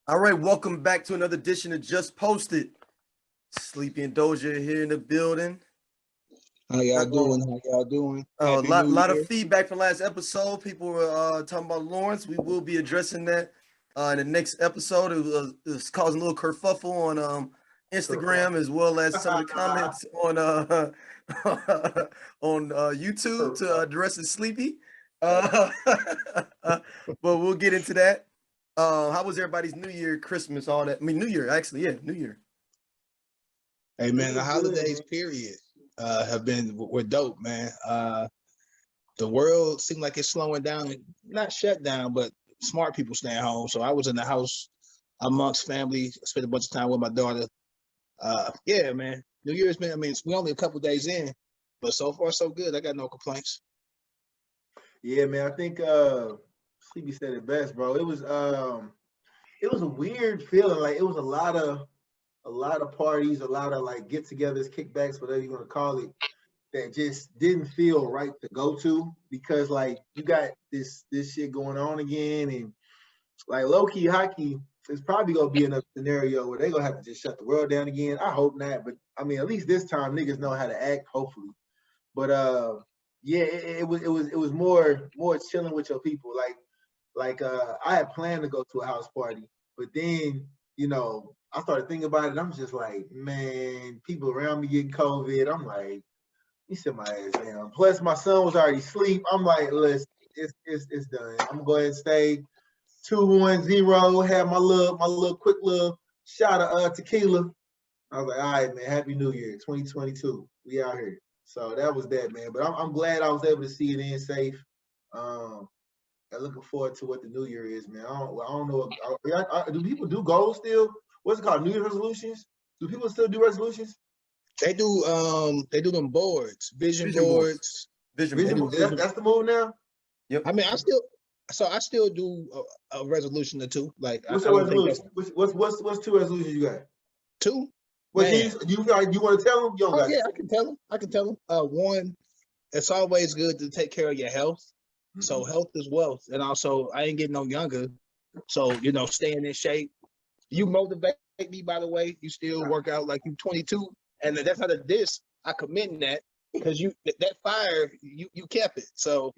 All right, welcome back to another edition of Just Posted. Sleepy and Doja here in the building. How y'all Uh, doing? How y'all doing? A Happy New lot of Year. feedback from last episode. People were talking about Lawrence. We will be addressing that in the next episode. It was causing a little kerfuffle on Instagram as well as some of the comments on on YouTube to address the Sleepy. But we'll get into that. How was everybody's New Year, Christmas, all that? I mean, New Year, actually, yeah, New Year. Hey man, the holidays period were dope, man. The world seemed like it's slowing down, not shut down, but smart people staying home. So I was in the house amongst family, spent a bunch of time with my daughter. Yeah, man. New Year's been, it's we only a couple days in, but so far so good. I got no complaints. Yeah, man. I think Sleepy said it best, bro. It was a weird feeling. Like it was a lot of parties, a lot of like get-togethers, kickbacks, whatever you want to call it, that just didn't feel right to go to because like you got this shit going on again, and like low-key hockey is probably gonna be in a scenario where they're gonna have to just shut the world down again. I hope not, but I mean at least this time niggas know how to act, hopefully. But yeah, it was more chilling with your people. I had planned to go to a house party, but then I started thinking about it. And I'm just like, man, people around me getting COVID. I'm like, you sit my ass down. Plus, my son was already asleep. I'm like, listen, it's done. I'm gonna go ahead and stay 2-1-0. Have my little quick little shot of tequila. I was like, all right, man. Happy New Year, 2022. We out here. So that was that, man. But I'm glad I was able to see it in safe. I'm looking forward to what the new year is, man. I don't know. Do people do goals still? What's it called? New Year's resolutions? Do people still do resolutions? They do them boards, vision boards. Vision boards. That's the move now? Yep. I mean, I still do a resolution or two. Like what's your resolution? What's two resolutions you got? Two? What you want to tell them? You don't got I can tell them. One, it's always good to take care of your health. Mm-hmm. So health is wealth. And also I ain't getting no younger. So, staying in shape. You motivate me, by the way. You still work out like you 22. And that's not a diss. I commend that because that fire, you kept it. So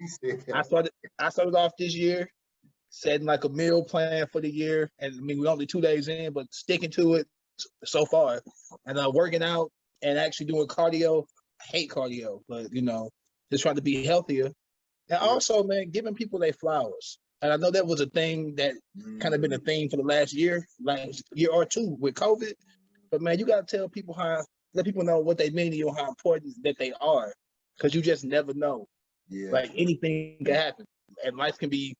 I started off this year, setting like a meal plan for the year. And I mean, we're only 2 days in, but sticking to it so far. And working out and actually doing cardio. I hate cardio, but just trying to be healthier. And also, man, giving people their flowers. And I know that was a thing that kind of been a theme for the last year or two with COVID. But man, you got to tell people let people know what they mean to you and how important that they are. Because you just never know. Yeah. Like anything can happen. And life can be,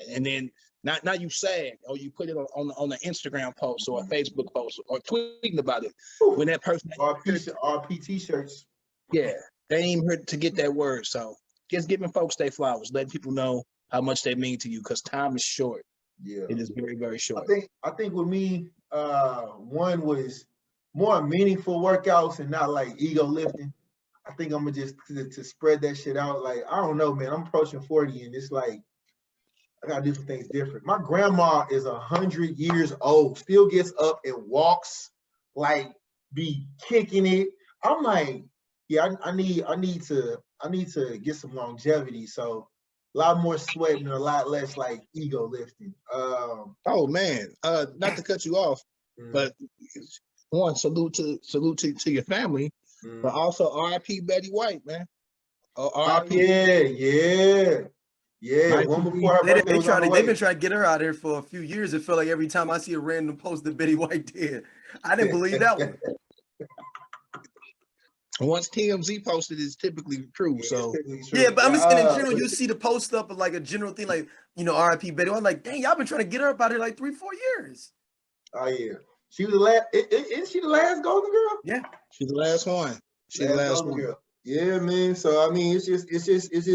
and then not you sad or you put it on an Instagram post or a Facebook post or tweeting about it. When that person RP t-shirts. Yeah, they ain't here to get that word. So just giving folks their flowers, letting people know how much they mean to you because time is short. Yeah, it is very, very short. I think with me, one was more meaningful workouts and not like ego lifting. I think I'm gonna just to spread that shit out. Like I don't know, man. I'm approaching 40 and it's like I gotta do some things different. My grandma is 100 years old, still gets up and walks, like be kicking it. I'm like, yeah, I need to get some longevity. So a lot more sweating and a lot less like ego lifting. Oh man, not to cut you off, but one salute to your family, but also R.I.P. Betty White, man. R.I.P. Yeah. One before her birthday was on the way. They've been trying to get her out here for a few years. It felt like every time I see a random post that Betty White did, I didn't believe that one. Once TMZ posted, it's typically true. So yeah, but I'm just saying in general, you see the post up of like a general thing, like R.I.P. Betty. I'm like, dang, y'all been trying to get her up out here like 3-4 years. Oh yeah, she was the last. Isn't she the last Golden Girl? Yeah, she's the last one. She's the last one. Girl. Yeah, man. So I mean, it just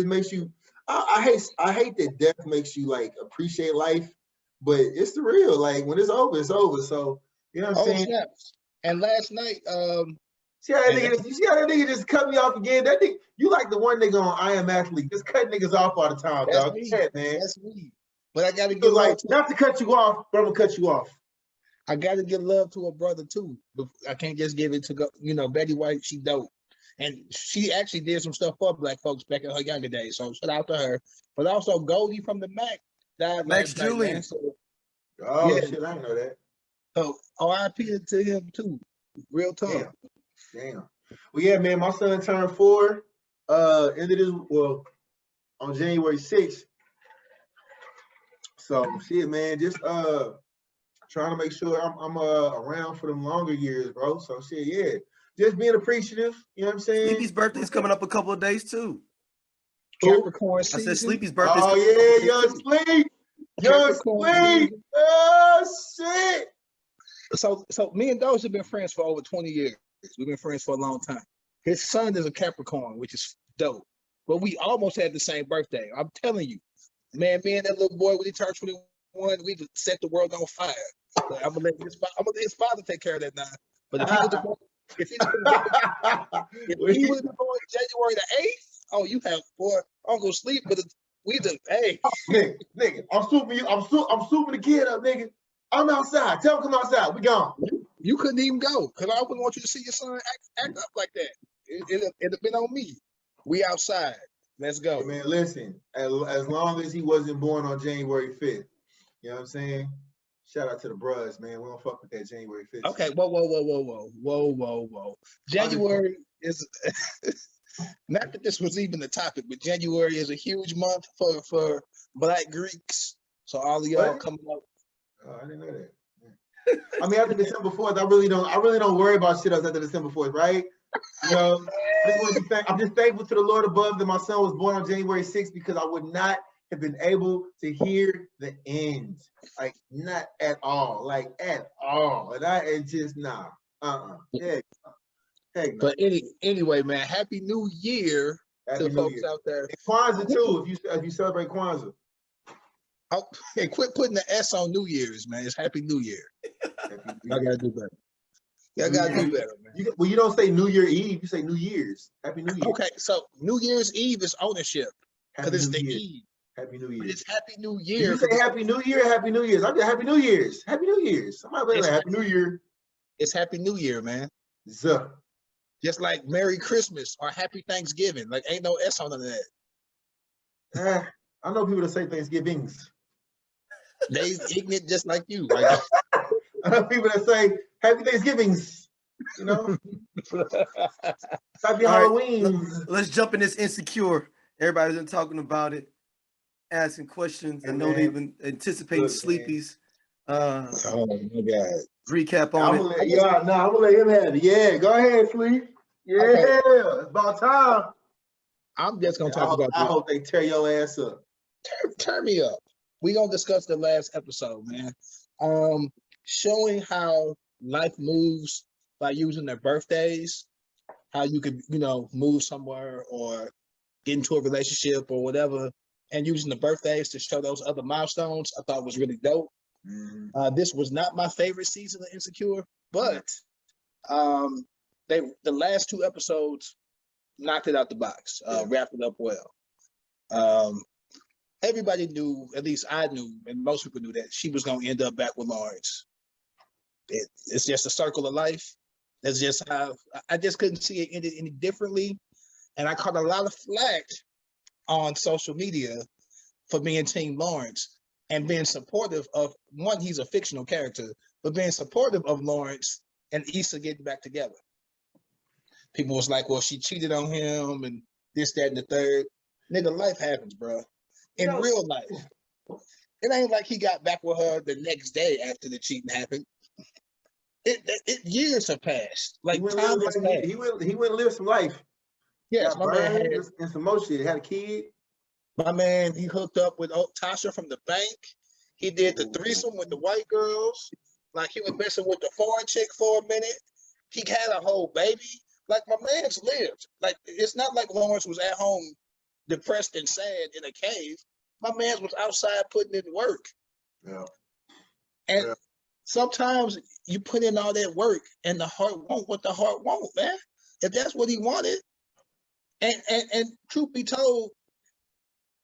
makes you. I hate that death makes you like appreciate life, but it's the real. Like when it's over, it's over. So you know what I'm saying. Snaps. And last night, See how that nigga just cut me off again? That nigga, you like the one nigga on I Am Athlete, just cut niggas off all the time, dog. Me. Yeah, man. That's me. But I gotta get like not to cut you off, but I'm gonna cut you off. I gotta give love to a brother too. I can't just give it to go. Betty White, she dope, and she actually did some stuff for black folks back in her younger days. So shout out to her. But also Goldie from the Mac died Max last night, man. Julian. So Oh yeah, shit, I didn't know that. so R.I.P. to him too. Real talk. Damn. Well, yeah, man, my son turned 4. On January 6th. So shit, man, just trying to make sure I'm around for them longer years, bro. So shit, yeah. Just being appreciative, you know what I'm saying? Sleepy's birthday's coming up a couple of days too. Capricorn I season. said Sleepy's birthday's Oh coming up a couple yeah, of days, too. Sleep. Capricorn Sleep. season. Oh shit. So me and Doge have been friends for over 20 years. We've been friends for a long time. His son is a Capricorn, which is dope. But we almost had the same birthday. I'm telling you, man, me and that little boy, when he turned 21, we just set the world on fire. But I'm gonna let his father take care of that now. But if he would have if he would have been born January the 8th, oh, you have Uncle Sleep, but we just nigga, I'm swooping you. I'm swooping the kid up, nigga. I'm outside. Tell him come outside. We gone. You couldn't even go because I wouldn't want you to see your son act up like that. It'd have been on me. We outside. Let's go. Hey, man, listen, as long as he wasn't born on January 5th, you know what I'm saying? Shout out to the bros, man. We don't fuck with that January 5th. Okay, whoa. January is not that this was even the topic, but January is a huge month for Black Greeks. So all of y'all coming up. Oh, I didn't know that. I mean, after December 4th, I really don't worry about shit else after December 4th, right? You know, I'm just thankful to the Lord above that my son was born on January 6th because I would not have been able to hear the end. Like, not at all. Like, at all. And it's just, nah. Heck no. But anyway, man, Happy New Year to the folks out there. And Kwanzaa, too, if you celebrate Kwanzaa. Hey, quit putting the S on New Year's, man. It's Happy New Year. I gotta do better. Y'all gotta do better, man. You don't say New Year Eve, you say New Year's. Happy New Year. Okay, so New Year's Eve is ownership because it's the Eve. Happy New Year. But it's Happy New Year. You say Happy New Year, Happy New Year's. I'm just Happy New Year's. Happy New Year's. Somebody like Happy New Year. It's Happy New Year, man. Zuh. Just like Merry Christmas or Happy Thanksgiving. Like ain't no S on none of that. I know people that say Thanksgivings. They ignorant just like you. Like I know people that say Happy Thanksgivings. You know? Happy Halloween. Let's jump in this Insecure. Everybody's been talking about it, asking questions. I know they've been anticipating Sleepy's oh my God. recap on it. I'm gonna let him have it. Yeah, go ahead, Sleep. Yeah, it's about time. I'm just gonna talk about I hope they tear your ass up. Turn me up. We gonna discuss the last episode, man. Showing how life moves by using their birthdays, how you could, move somewhere or get into a relationship or whatever, and using the birthdays to show those other milestones, I thought was really dope. Mm-hmm. This was not my favorite season of Insecure, but the last 2 episodes knocked it out the box, wrapped it up well. Everybody knew, at least I knew, and most people knew that she was going to end up back with Lawrence. It's just a circle of life. That's just how I just couldn't see it ended any differently. And I caught a lot of flack on social media for being Team Lawrence and being supportive of, one, he's a fictional character, but being supportive of Lawrence and Issa getting back together. People was like, well, she cheated on him and this, that, and the third. Nigga, life happens, bro. In real life. It ain't like he got back with her the next day after the cheating happened. Years have passed. Like time has passed. He went and lived some life. Yes, my man had and some more shit. Had a kid. My man, he hooked up with Tasha from the bank. He did the threesome with the white girls. Like he was messing with the foreign chick for a minute. He had a whole baby. Like my man's lived. Like it's not like Lawrence was at home depressed and sad in a cave. My man was outside putting in work. Yeah. And sometimes you put in all that work and the heart won't what the heart won't, man. If that's what he wanted. And truth be told,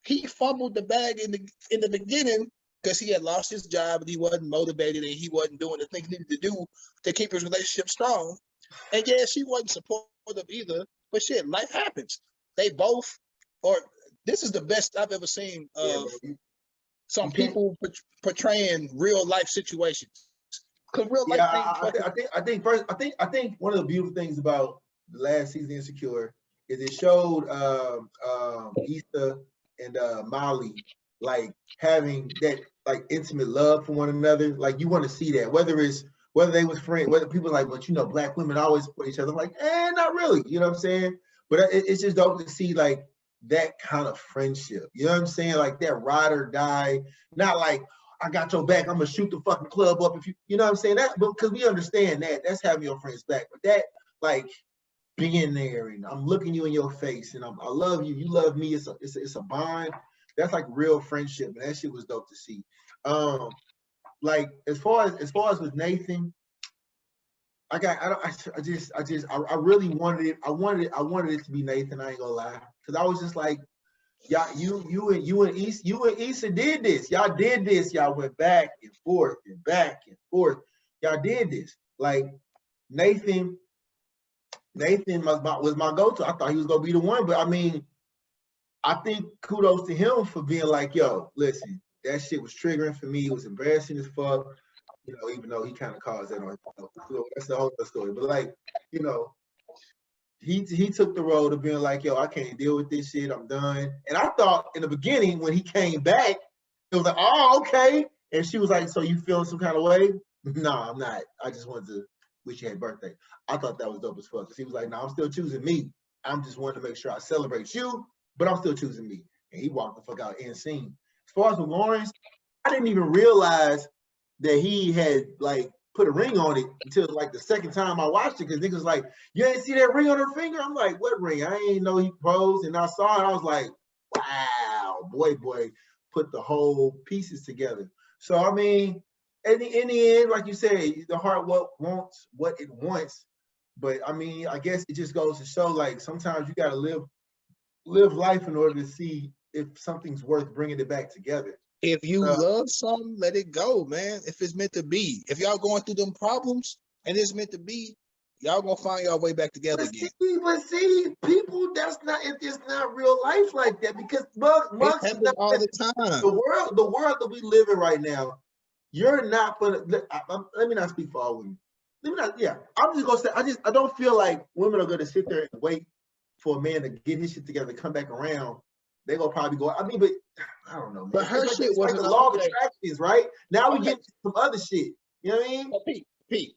he fumbled the bag in the beginning because he had lost his job and he wasn't motivated and he wasn't doing the things he needed to do to keep his relationship strong. And yeah, she wasn't supportive either. But shit, life happens. They both, or this is the best I've ever seen Yeah, of bro. some You can't. people portraying real life situations. Because real life Yeah, ain't fucking. I think one of the beautiful things about the last season of Insecure is it showed Issa and Molly like having that like intimate love for one another. Like you want to see that, whether they was friends, whether people like, but you know, black women always support each other. I'm like, not really. You know what I'm saying? But it's just dope to see like that kind of friendship. You know what I'm saying? Like that ride or die, not like I got your back. I'm gonna shoot the fucking club up if you know what I'm saying. That because we understand that's having your friends back. But that like being there and I'm looking you in your face and I love you, you love me. It's a bond. That's like real friendship, and that shit was dope to see. Like as far as with Nathan, I really wanted it. I wanted it to be Nathan. I ain't gonna lie, because I was just like, y'all, you and Issa did this. Y'all did this. Y'all went back and forth and back and forth. Y'all did this. Like Nathan was my go-to. I thought he was gonna be the one, but I mean, I think kudos to him for being like, yo, listen, that shit was triggering for me. It was embarrassing as fuck. You know, even though he kind of caused that on himself. So that's the whole other story. But like, you know, he took the road of being like, yo, I can't deal with this shit. I'm done. And I thought in the beginning when he came back, it was like, oh, okay. And she was like, so you feeling some kind of way? No, I'm not. I just wanted to wish you happy birthday. I thought that was dope as fuck. Because he was like, no, I'm still choosing me. I'm just wanting to make sure I celebrate you, but I'm still choosing me. And he walked the fuck out in scene. As far as with Lawrence, I didn't even realize that he had like put a ring on it until like the second time I watched it, because niggas like, you ain't see that ring on her finger? I'm like, what ring? I ain't know he proposed. And I saw it, I was like, wow, boy, put the whole pieces together. So I mean, in the end, like you say, the heart wants what it wants. But I mean, I guess it just goes to show like sometimes you gotta live life in order to see if something's worth bringing it back together. If you love something, let it go, man. If it's meant to be. If y'all going through them problems and it's meant to be, y'all gonna find your way back together again. But see, people, it's not real life like that, because months It happens all the time. The world that we live in right now, you're not gonna let me not speak for all women. I'm just gonna say I don't feel like women are gonna sit there and wait for a man to get his shit together, come back around. They're gonna probably go, I mean, but I don't know, man. But her shit it's like wasn't the law of okay. attraction, right? Now we get some other shit. You know what I mean? But Pete,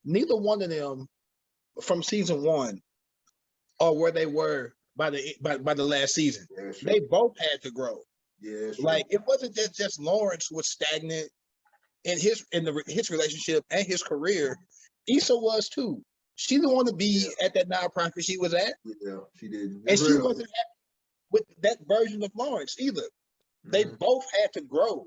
neither one of them from season one are where they were by the last season. Yeah, sure. They both had to grow. Yeah, sure. Like it wasn't just Lawrence was stagnant in his relationship and his career. Issa was too. She didn't want to be at that nonprofit she was at. Yeah, she did. And she wasn't happy with that version of Lawrence either. They both had to grow.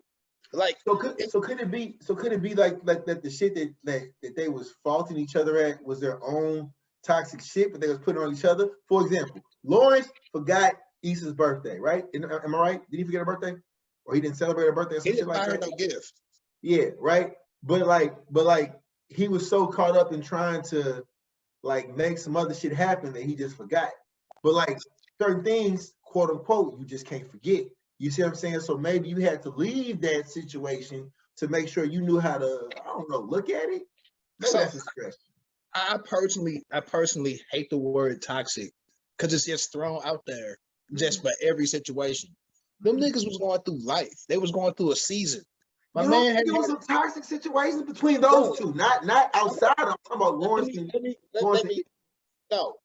Like so could it be like that the shit that they was faulting each other at was their own toxic shit, but they was putting on each other? For example, Lawrence forgot Issa's birthday, right? Am I right? Did he forget her birthday? Or he didn't celebrate her birthday or some he shit didn't like buy her that? no gift. Yeah, right. But like he was so caught up in trying to like make some other shit happen that he just forgot. But like certain things, quote unquote, you just can't forget. You see what I'm saying? So maybe you had to leave that situation to make sure you knew how to, I don't know, look at it. Maybe So that's a stretch. I personally hate the word toxic because it's just thrown out there just for every situation. Them niggas was going through life. They was going through a season. My You man had some toxic situations between those two, not outside. I'm talking about Lawrence and No,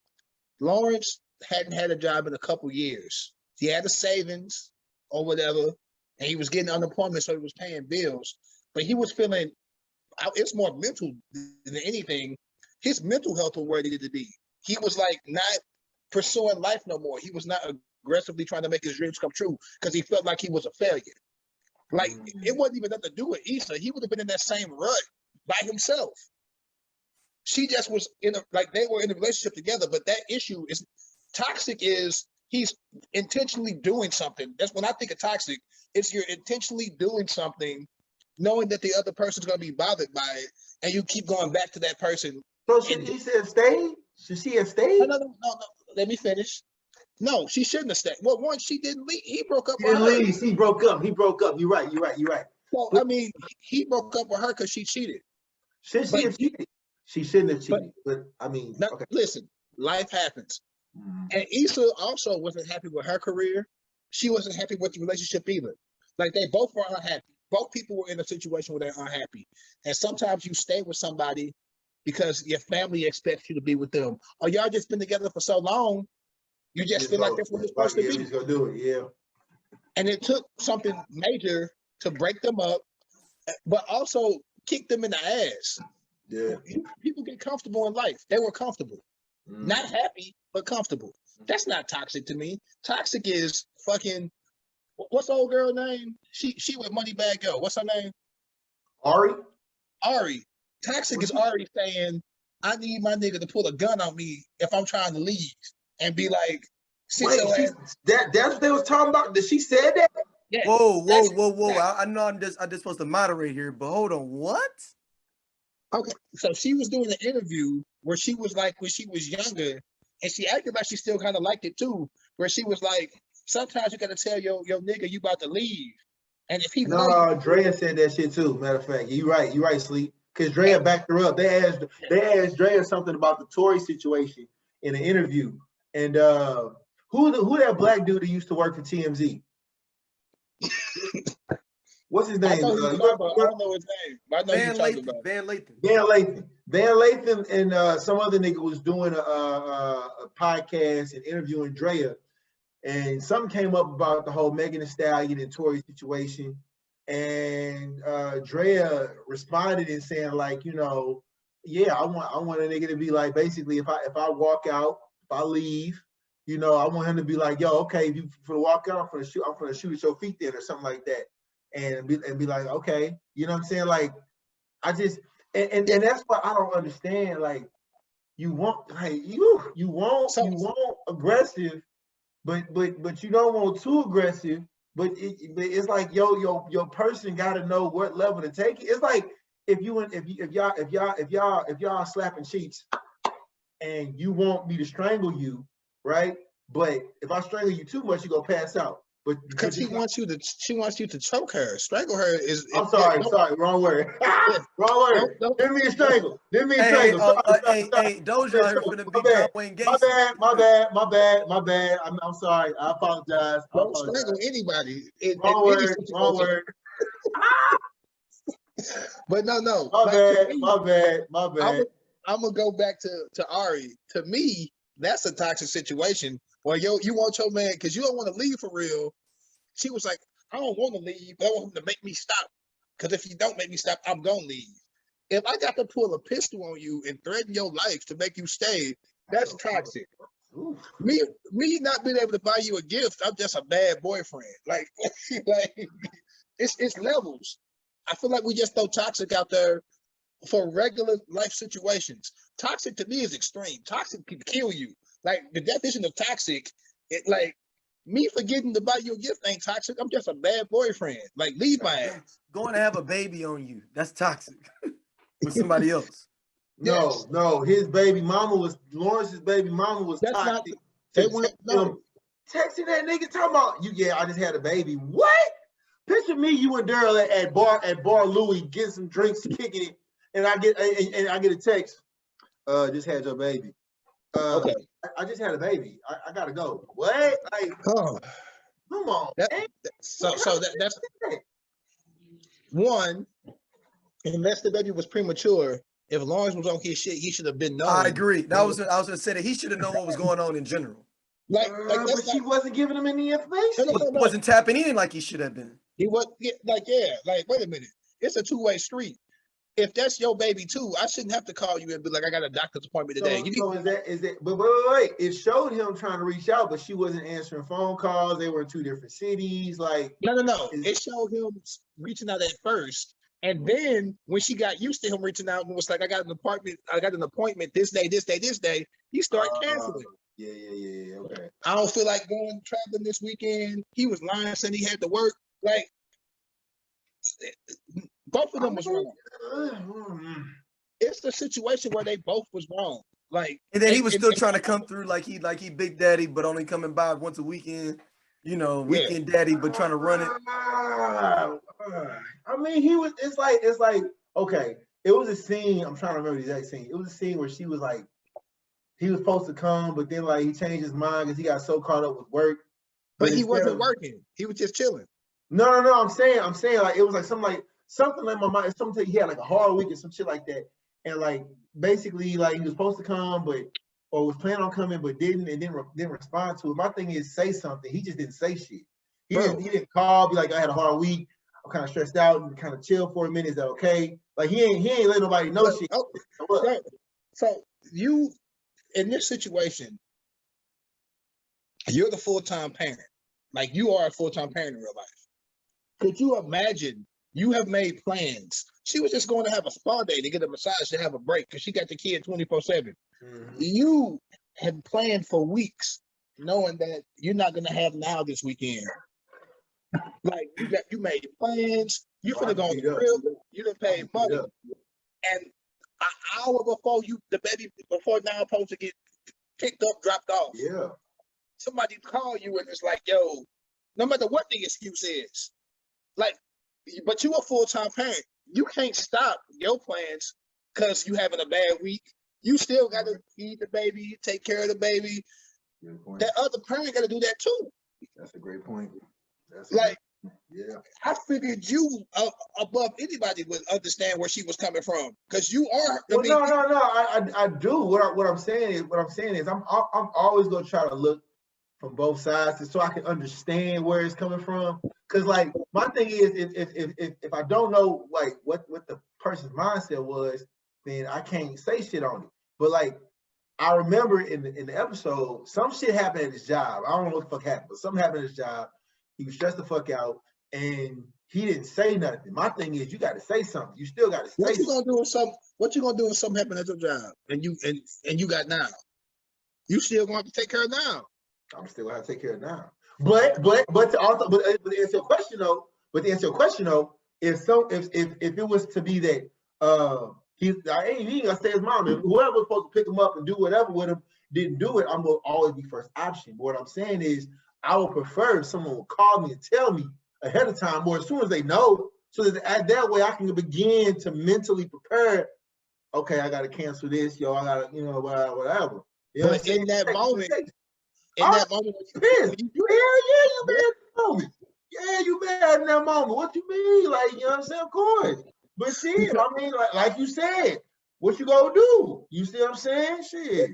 Lawrence hadn't had a job in a couple years. He had a savings or whatever, and he was getting unemployment, so he was paying bills. But he was feeling, it's more mental than anything. His mental health was where it needed to be. He was like not pursuing life no more. He was not aggressively trying to make his dreams come true because he felt like he was a failure. Like it wasn't even nothing to do with Issa. He would have been in that same rut by himself. She just was they were in a relationship together, but that issue is toxic. Is he's intentionally doing something. That's when I think of toxic. It's you're intentionally doing something, knowing that the other person's gonna be bothered by it, and you keep going back to that person. So he said stay? Should she have stayed? No. Let me finish. No, she shouldn't have stayed. Well, once she didn't leave, he broke up He with didn't her. leave. He broke up. You're right. So But- I mean, he broke up with her because she cheated. Should she have cheated? She shouldn't have cheated. But I mean, Now, okay. listen, life happens. Mhm. And Issa also wasn't happy with her career. She wasn't happy with the relationship either. Like they both were unhappy. Both people were in a situation where they're unhappy. And sometimes you stay with somebody because your family expects you to be with them. Or y'all just been together for so long, you just feel like that's what it's supposed to Yeah, be. he's gonna do it. Yeah. And it took something major to break them up, but also kick them in the ass. Yeah. People get comfortable in life. They were comfortable. Mhm. Not happy, but comfortable. That's not toxic to me. Toxic is fucking. What's the old girl name? She with Moneybag Yo. What's her name? Ari? Ari. Toxic is Ari saying, "I need my nigga to pull a gun on me if I'm trying to leave," and be like, "Sit Wait, your ass." that's what they was talking about. Did she said that? Yeah. Whoa. I know I'm just supposed to moderate here, but hold on. What? Okay. So she was doing an interview where she was like, when she was younger, and she acted like she still kind of liked it too, where she was like, sometimes you gotta tell your nigga you about to leave. And if he No, love you, Drea said that shit too. Matter of fact, you right, Sleep. Because Drea backed her up. They asked Drea something about the Tory situation in an interview. And who that black dude that used to work for TMZ? What's his I name? know who you're talking about. I don't know his name, but I know who you're talking about. Van Lathan. Van Lathan and some other nigga was doing a podcast and interviewing Drea. And something came up about the whole Megan Thee Stallion and Tory situation. And Drea responded and saying, like, you know, yeah, I want a nigga to be like, basically, if I walk out, if I leave, you know, I want him to be like, yo, okay, if you for walk out, I'm gonna shoot at your feet then or something like that. And be like, okay, you know what I'm saying? Like, I just and that's what I don't understand. Like, you want aggressive, but you don't want too aggressive. But it's like your person got to know what level to take it. It's like if y'all slapping cheeks and you want me to strangle you, right? But if I strangle you too much, you gonna pass out. But Because she wants you to choke her, strangle her. I'm sorry, wrong word. Wrong word. Didn't mean strangle. Hey, Sorry. Doja out here finna beat John Wayne Gacy. My bad. I'm sorry. I apologize. Don't strangle anybody. Wrong word. But no. My bad. I'm gonna go back to Ari. To me, that's a toxic situation. Or you want your man because you don't want to leave for real. She was like, I don't want to leave, but I want him to make me stop. Because if you don't make me stop, I'm gonna leave. If I got to pull a pistol on you and threaten your life to make you stay, that's toxic. Me not being able to buy you a gift, I'm just a bad boyfriend. Like it's levels. I feel like we just throw toxic out there for regular life situations. Toxic to me is extreme. Toxic can kill you. Like the definition of toxic, it like me forgetting to buy you a gift ain't toxic. I'm just a bad boyfriend. Like leave my ass. Going to have a baby on you. That's toxic. With somebody else. No, his baby mama was Lawrence's baby mama was That's toxic. not. Texting that nigga talking about you. Yeah, I just had a baby. What? Picture me, you and Daryl at bar Louie getting some drinks, kicking it, and I get a text. Just had your baby. Okay. I just had a baby. I gotta go. What? Like, Oh, come on. so that's one. Unless the baby was premature, if Lawrence was on his shit, he should have been known. I agree. I was gonna say that he should have known what was going on in general. But she wasn't giving him any information. He wasn't tapping in like he should have been. He was like, wait a minute. It's a two-way street. If that's your baby too, I shouldn't have to call you and be like, I got a doctor's appointment today. Is that? But wait. It showed him trying to reach out, but she wasn't answering phone calls. They were in two different cities. Like no. It showed him reaching out at first, and then when she got used to him reaching out and was like, I got an appointment this day. He started canceling. Yeah. Okay. I don't feel like going traveling this weekend. He was lying, saying he had to work. Like, both of them was wrong. It's the situation where they both was wrong. Like, And then he was still trying to come through like he Big Daddy, but only coming by once a weekend. You know, weekend daddy, but trying to run it. I mean, he was. It's like okay. It was a scene. I'm trying to remember the exact scene. It was a scene where she was like, he was supposed to come, but then like he changed his mind because he got so caught up with work. But he wasn't working. He was just chilling. No. I'm saying like it was like something like my mind. Something he had like a hard week or some shit like that, and like basically like he was supposed to come, but or was planning on coming, but didn't respond to it. My thing is say something. He just didn't say shit. He didn't call, be like, I had a hard week. I'm kind of stressed out and kind of chill for a minute. Is that okay? Like he ain't let nobody know shit. So you in this situation, you're the full-time parent. Like you are a full-time parent in real life. Could you imagine you have made plans? She was just going to have a spa day to get a massage to have a break because she got the kid 24/7. You had planned for weeks knowing that you're not going to have now this weekend. Like you made plans, you finna go on the trip, you done paid money. And an hour before the baby before now supposed to get picked up, dropped off. Yeah. Somebody call you and it's like, yo, no matter what the excuse is, like, but you a full-time parent. You can't stop your plans because you having a bad week. You still got to feed the baby, take care of the baby. That other parent got to do that too. That's a great point. Yeah. I figured you above anybody would understand where she was coming from because you are. No. I do. What I'm saying is I'm always gonna try to look from both sides so I can understand where it's coming from. Because like my thing is if I don't know like what the person's mindset was, then I can't say shit on it. But like I remember in the episode, some shit happened at his job. I don't know what the fuck happened, but something happened at his job. He was stressed the fuck out, and he didn't say nothing. My thing is, you got to say something. You still got to say. What you gonna do if something happened at your job, and you got now? You still gonna have to take care of now. I'm still gonna have to take care of now. But to answer your question though, if it was to be that I ain't gonna say his mom. If whoever was supposed to pick him up and do whatever with him didn't do it, I'm gonna always be first option. But what I'm saying is, I would prefer if someone would call me and tell me ahead of time, or as soon as they know, so that way I can begin to mentally prepare. Okay, I gotta cancel this, yo. I gotta, whatever. You know but in that moment, you mad in that moment. Yeah, you mad in that moment. What you mean? Like, you know what I'm saying? Of course. But shit, I mean, like you said, what you gonna do? You see what I'm saying? Shit.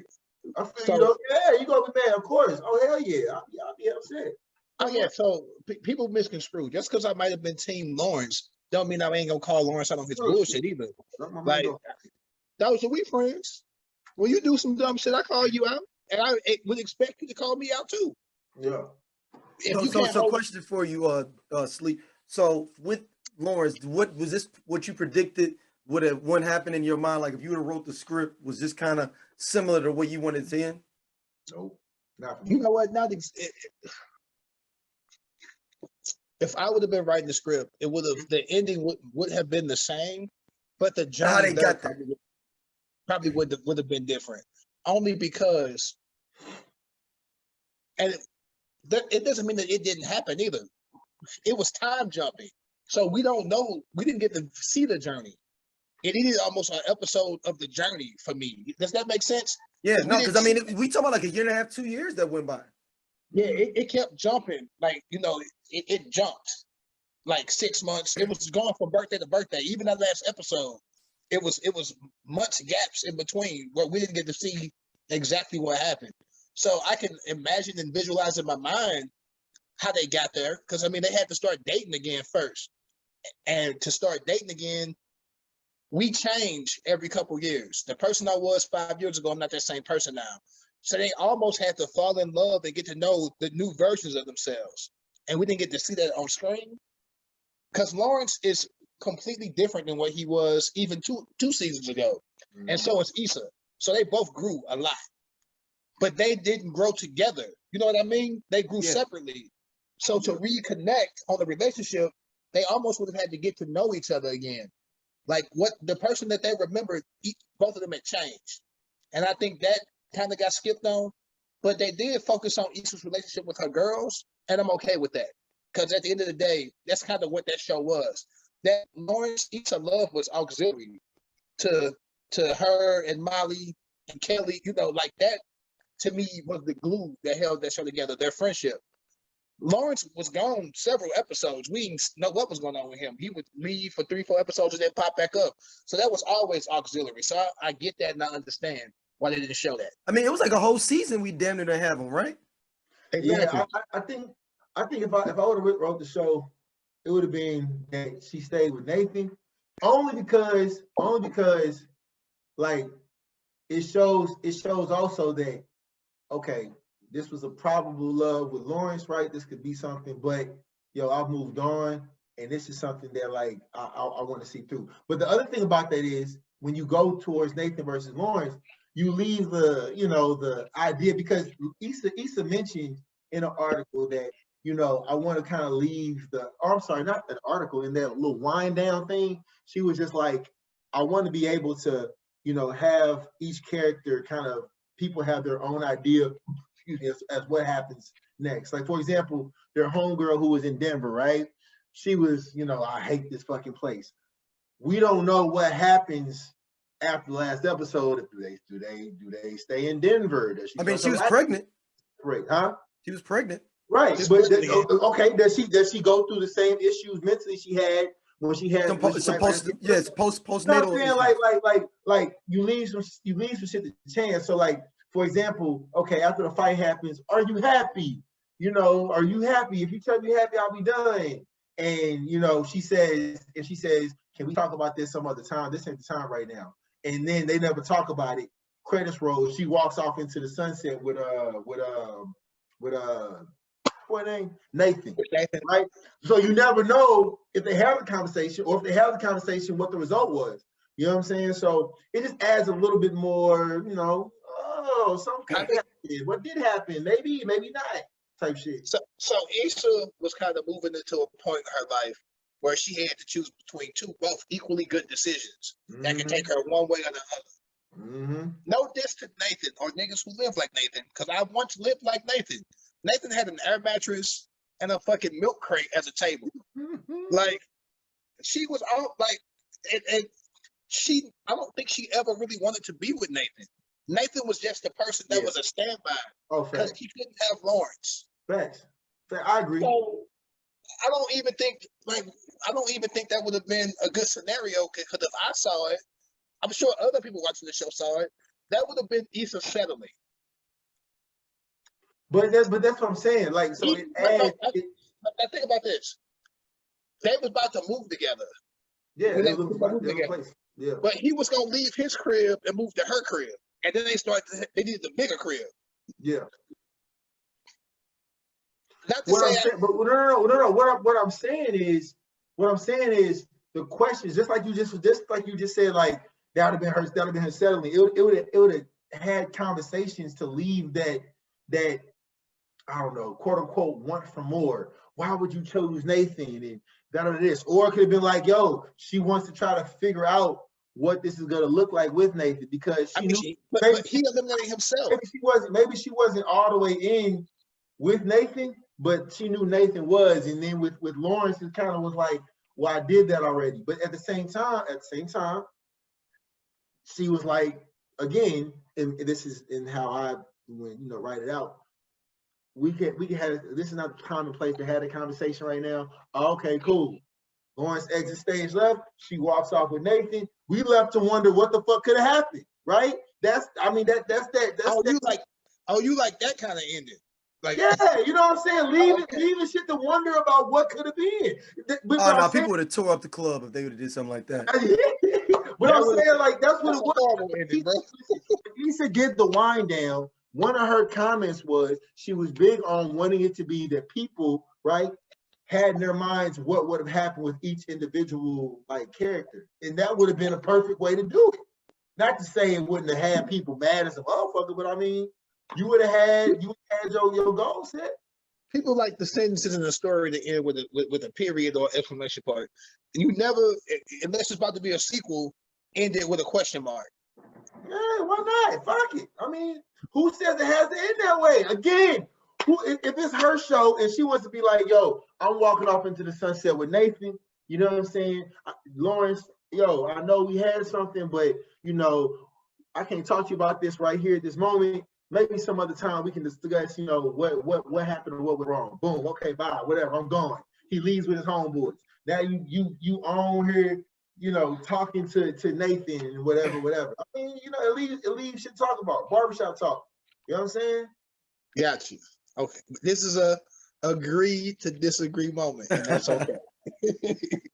I feel you gonna be mad, of course. Oh hell yeah, I'll be upset. Oh yeah, so people misconstrue. Just because I might have been Team Lawrence, don't mean I ain't gonna call Lawrence out on his bullshit either. Like those are we friends. When you do some dumb shit, I call you out, and I would expect you to call me out too. Yeah. So question for you, Sleep. So with Lawrence, what was this? What you predicted wouldn't happen in your mind? Like if you would have wrote the script, was this kind of similar to what you wanted to end? Nope. Not you know what? If I would have been writing the script, the ending would have been the same, but the journey probably would have been different. Only because, and it doesn't mean that it didn't happen either. It was time jumping, so we don't know. We didn't get to see the journey. It is almost an episode of the journey for me. Does that make sense? Yeah, no, because I mean, we talk about like a year and a half, 2 years that went by. Yeah, it kept jumping. Like, it jumped like 6 months. It was going from birthday to birthday. Even that last episode, it was months gaps in between where we didn't get to see exactly what happened. So I can imagine and visualize in my mind how they got there. Because I mean, they had to start dating again first, and to start dating again, we change every couple years. The person I was 5 years ago, I'm not that same person now. So they almost had to fall in love and get to know the new versions of themselves. And we didn't get to see that on screen. Because Lawrence is completely different than what he was even two seasons ago. Mm-hmm. And so is Issa. So they both grew a lot. but they didn't grow together. You know what I mean? They grew Yeah. separately. So to reconnect on the relationship, they almost would have had to get to know each other again. Like what the person that they remembered, both of them had changed. And I think that kind of got skipped on. But they did focus on Issa's relationship with her girls, and I'm okay with that. Because at the end of the day, that's kind of what that show was. That Lawrence Issa love was auxiliary to her and Molly and Kelly. You know, like that to me was the glue that held that show together, their friendship. Lawrence was gone several episodes. We didn't know what was going on with him. He would leave for 3-4 episodes and then pop back up. So that was always auxiliary. So I get that and I understand why they didn't show that. I mean, it was like a whole season we damn near didn't have him, right? Exactly. Yeah, I think if I would have wrote the show, it would have been that she stayed with Nathan, only because like it shows also that okay, this was a probable love with Lawrence, right? This could be something, but yo, I've moved on, and this is something that like I want to see through. But the other thing about that is when you go towards Nathan versus Lawrence, you leave the idea, because Issa mentioned in an article that I want to kind of leave I'm sorry, not an article, in that little wind down thing. She was just like, I want to be able to have each character kind of, people have their own idea as what happens next. Like, for example, their homegirl who was in Denver, right? She was, I hate this fucking place. We don't know what happens after the last episode. Do they stay in Denver? I mean, she was pregnant. Right, huh? She was pregnant. Right. But okay, does she go through the same issues mentally she had when she had it's postnatal. You know what I'm saying? Like you leave some shit to chance. So like, for example, okay, after the fight happens, are you happy? Are you happy? If you tell me you're happy, I'll be done. And she says, can we talk about this some other time? This ain't the time right now. And then they never talk about it. Credits roll. She walks off into the sunset with what name? Nathan, right? So you never know if they have a conversation, or if they have the conversation, what the result was. You know what I'm saying? So it just adds a little bit more, something kind of happened. What did happen? Maybe not, type shit. So Issa was kind of moving into a point in her life where she had to choose between both equally good decisions that can take her one way or the other. Mm-hmm. No diss to Nathan or niggas who live like Nathan, because I once lived like Nathan. Nathan had an air mattress and a fucking milk crate as a table. Like, she was all like, and I don't think she ever really wanted to be with Nathan. Nathan was just the person that was a standby. Because he couldn't have Lawrence. Facts. I agree. So I don't even think that would have been a good scenario, because if I saw it, I'm sure other people watching the show saw it, that would have been Issa settling. But that's what I'm saying. Like, so it adds. Now think about this. They was about to move together. Yeah, they was about to together. Yeah. But he was gonna leave his crib and move to her crib, and then they needed a bigger crib. Yeah. Not to say. No. What I'm saying is the questions, just like you just said, like that would have been her settling. It would have had conversations to leave that I don't know, quote unquote, want for more. Why would you choose Nathan and this? Or it could have been like, yo, she wants to try to figure out what this is gonna look like with Nathan, because but he eliminated himself. Maybe she wasn't all the way in with Nathan, but she knew Nathan was. And then with Lawrence, it kind of was like, well, I did that already. But at the same time, she was like, again, and this is in how I write it out. We can have, this is not the time and place to have a conversation right now. Okay, cool. Lawrence exits stage left. She walks off with Nathan. We left to wonder what the fuck could have happened, right? You like that kind of ending. Like, yeah, you know what I'm saying? Leaving shit to wonder about what could have been. No, people would have tore up the club if they would have did something like that. But I'm saying, like, that's what it was. Issa did the wind down. One of her comments was she was big on wanting it to be that people, right, had in their minds what would have happened with each individual like character, and that would have been a perfect way to do it. Not to say it wouldn't have had people mad as a motherfucker, but I mean, you would have had your goal set. People like the sentences in the story to end with a period or exclamation point. And you never, unless it's about to be a sequel, end it with a question mark. Yeah, why not? Fuck it. I mean, who says it has to end that way? Again, if it's her show and she wants to be like, yo, I'm walking off into the sunset with Nathan, you know what I'm saying? Lawrence, yo, I know we had something, but, you know, I can't talk to you about this right here at this moment. Maybe some other time we can discuss, you know, what happened or what went wrong. Boom, okay, bye, whatever, I'm gone. He leaves with his homeboys. Now you on here, you know, talking to Nathan and whatever. I mean, you know, it leaves shit to talk about. Barbershop talk. You know what I'm saying? Got you. Okay. This is a agree to disagree moment, and that's okay.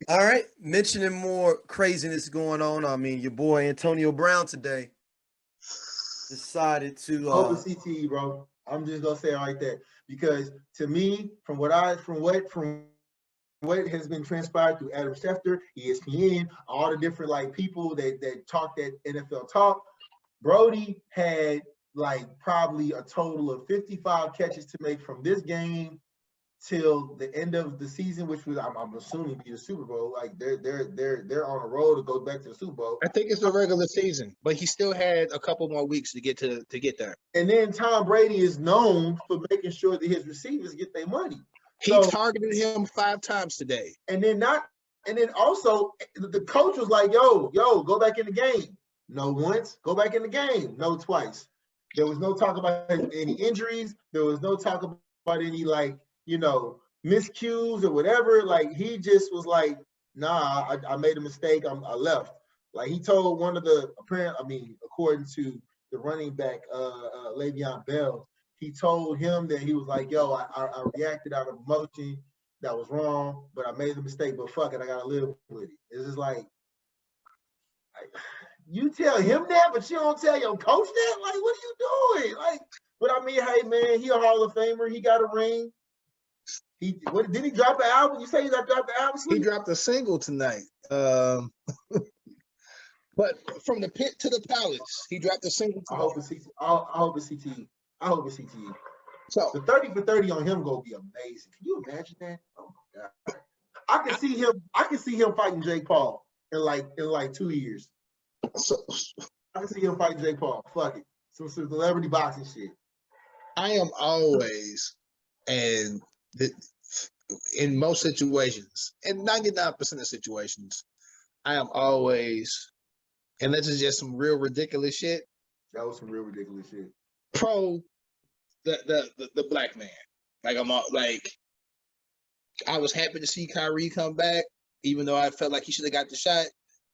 All right. Mentioning more craziness going on. I mean, your boy Antonio Brown today decided to Open CTE, bro. I'm just gonna say it like that because to me, from what has been transpired through Adam Schefter, ESPN, all the different like people that talk that NFL talk, Brody had like probably a total of 55 catches to make from this game till the end of the season, which was I'm assuming be the Super Bowl. Like they're on a roll to go back to the Super Bowl. I think it's the regular season, but he still had a couple more weeks to get there. And then Tom Brady is known for making sure that his receivers get their money. He targeted him 5 times today. And then also the coach was like, yo, go back in the game. No once, go back in the game. No twice. There was no talk about any injuries. There was no talk about any like, you know, miscues or whatever. Like he just was like, nah, I made a mistake. I left. Like he told one of the according to the running back, Le'Veon Bell, he told him that he was like, yo, I reacted out of emotion. That was wrong, but I made the mistake. But fuck it, I gotta live with it. It's just like you tell him that, but you don't tell your coach that. Like, what are you doing? Like, but I mean, hey man, he a Hall of Famer. He got a ring. Did he drop an album? You say he dropped the album? He dropped a single tonight. But from the pit to the palace, he dropped a single. I hope it's CTE. I hope it's CTE. So the 30 for 30 on him gonna be amazing. Can you imagine that? Oh my god. I can see him fighting Jake Paul in like 2 years. So I can see him fighting Jake Paul. Fuck it. Some celebrity boxing shit. I am always, and in most situations, in 99% of situations, I am always, and this is just some real ridiculous shit. That was some real ridiculous shit. Pro the black man. Like I was happy to see Kyrie come back, even though I felt like he should have got the shot.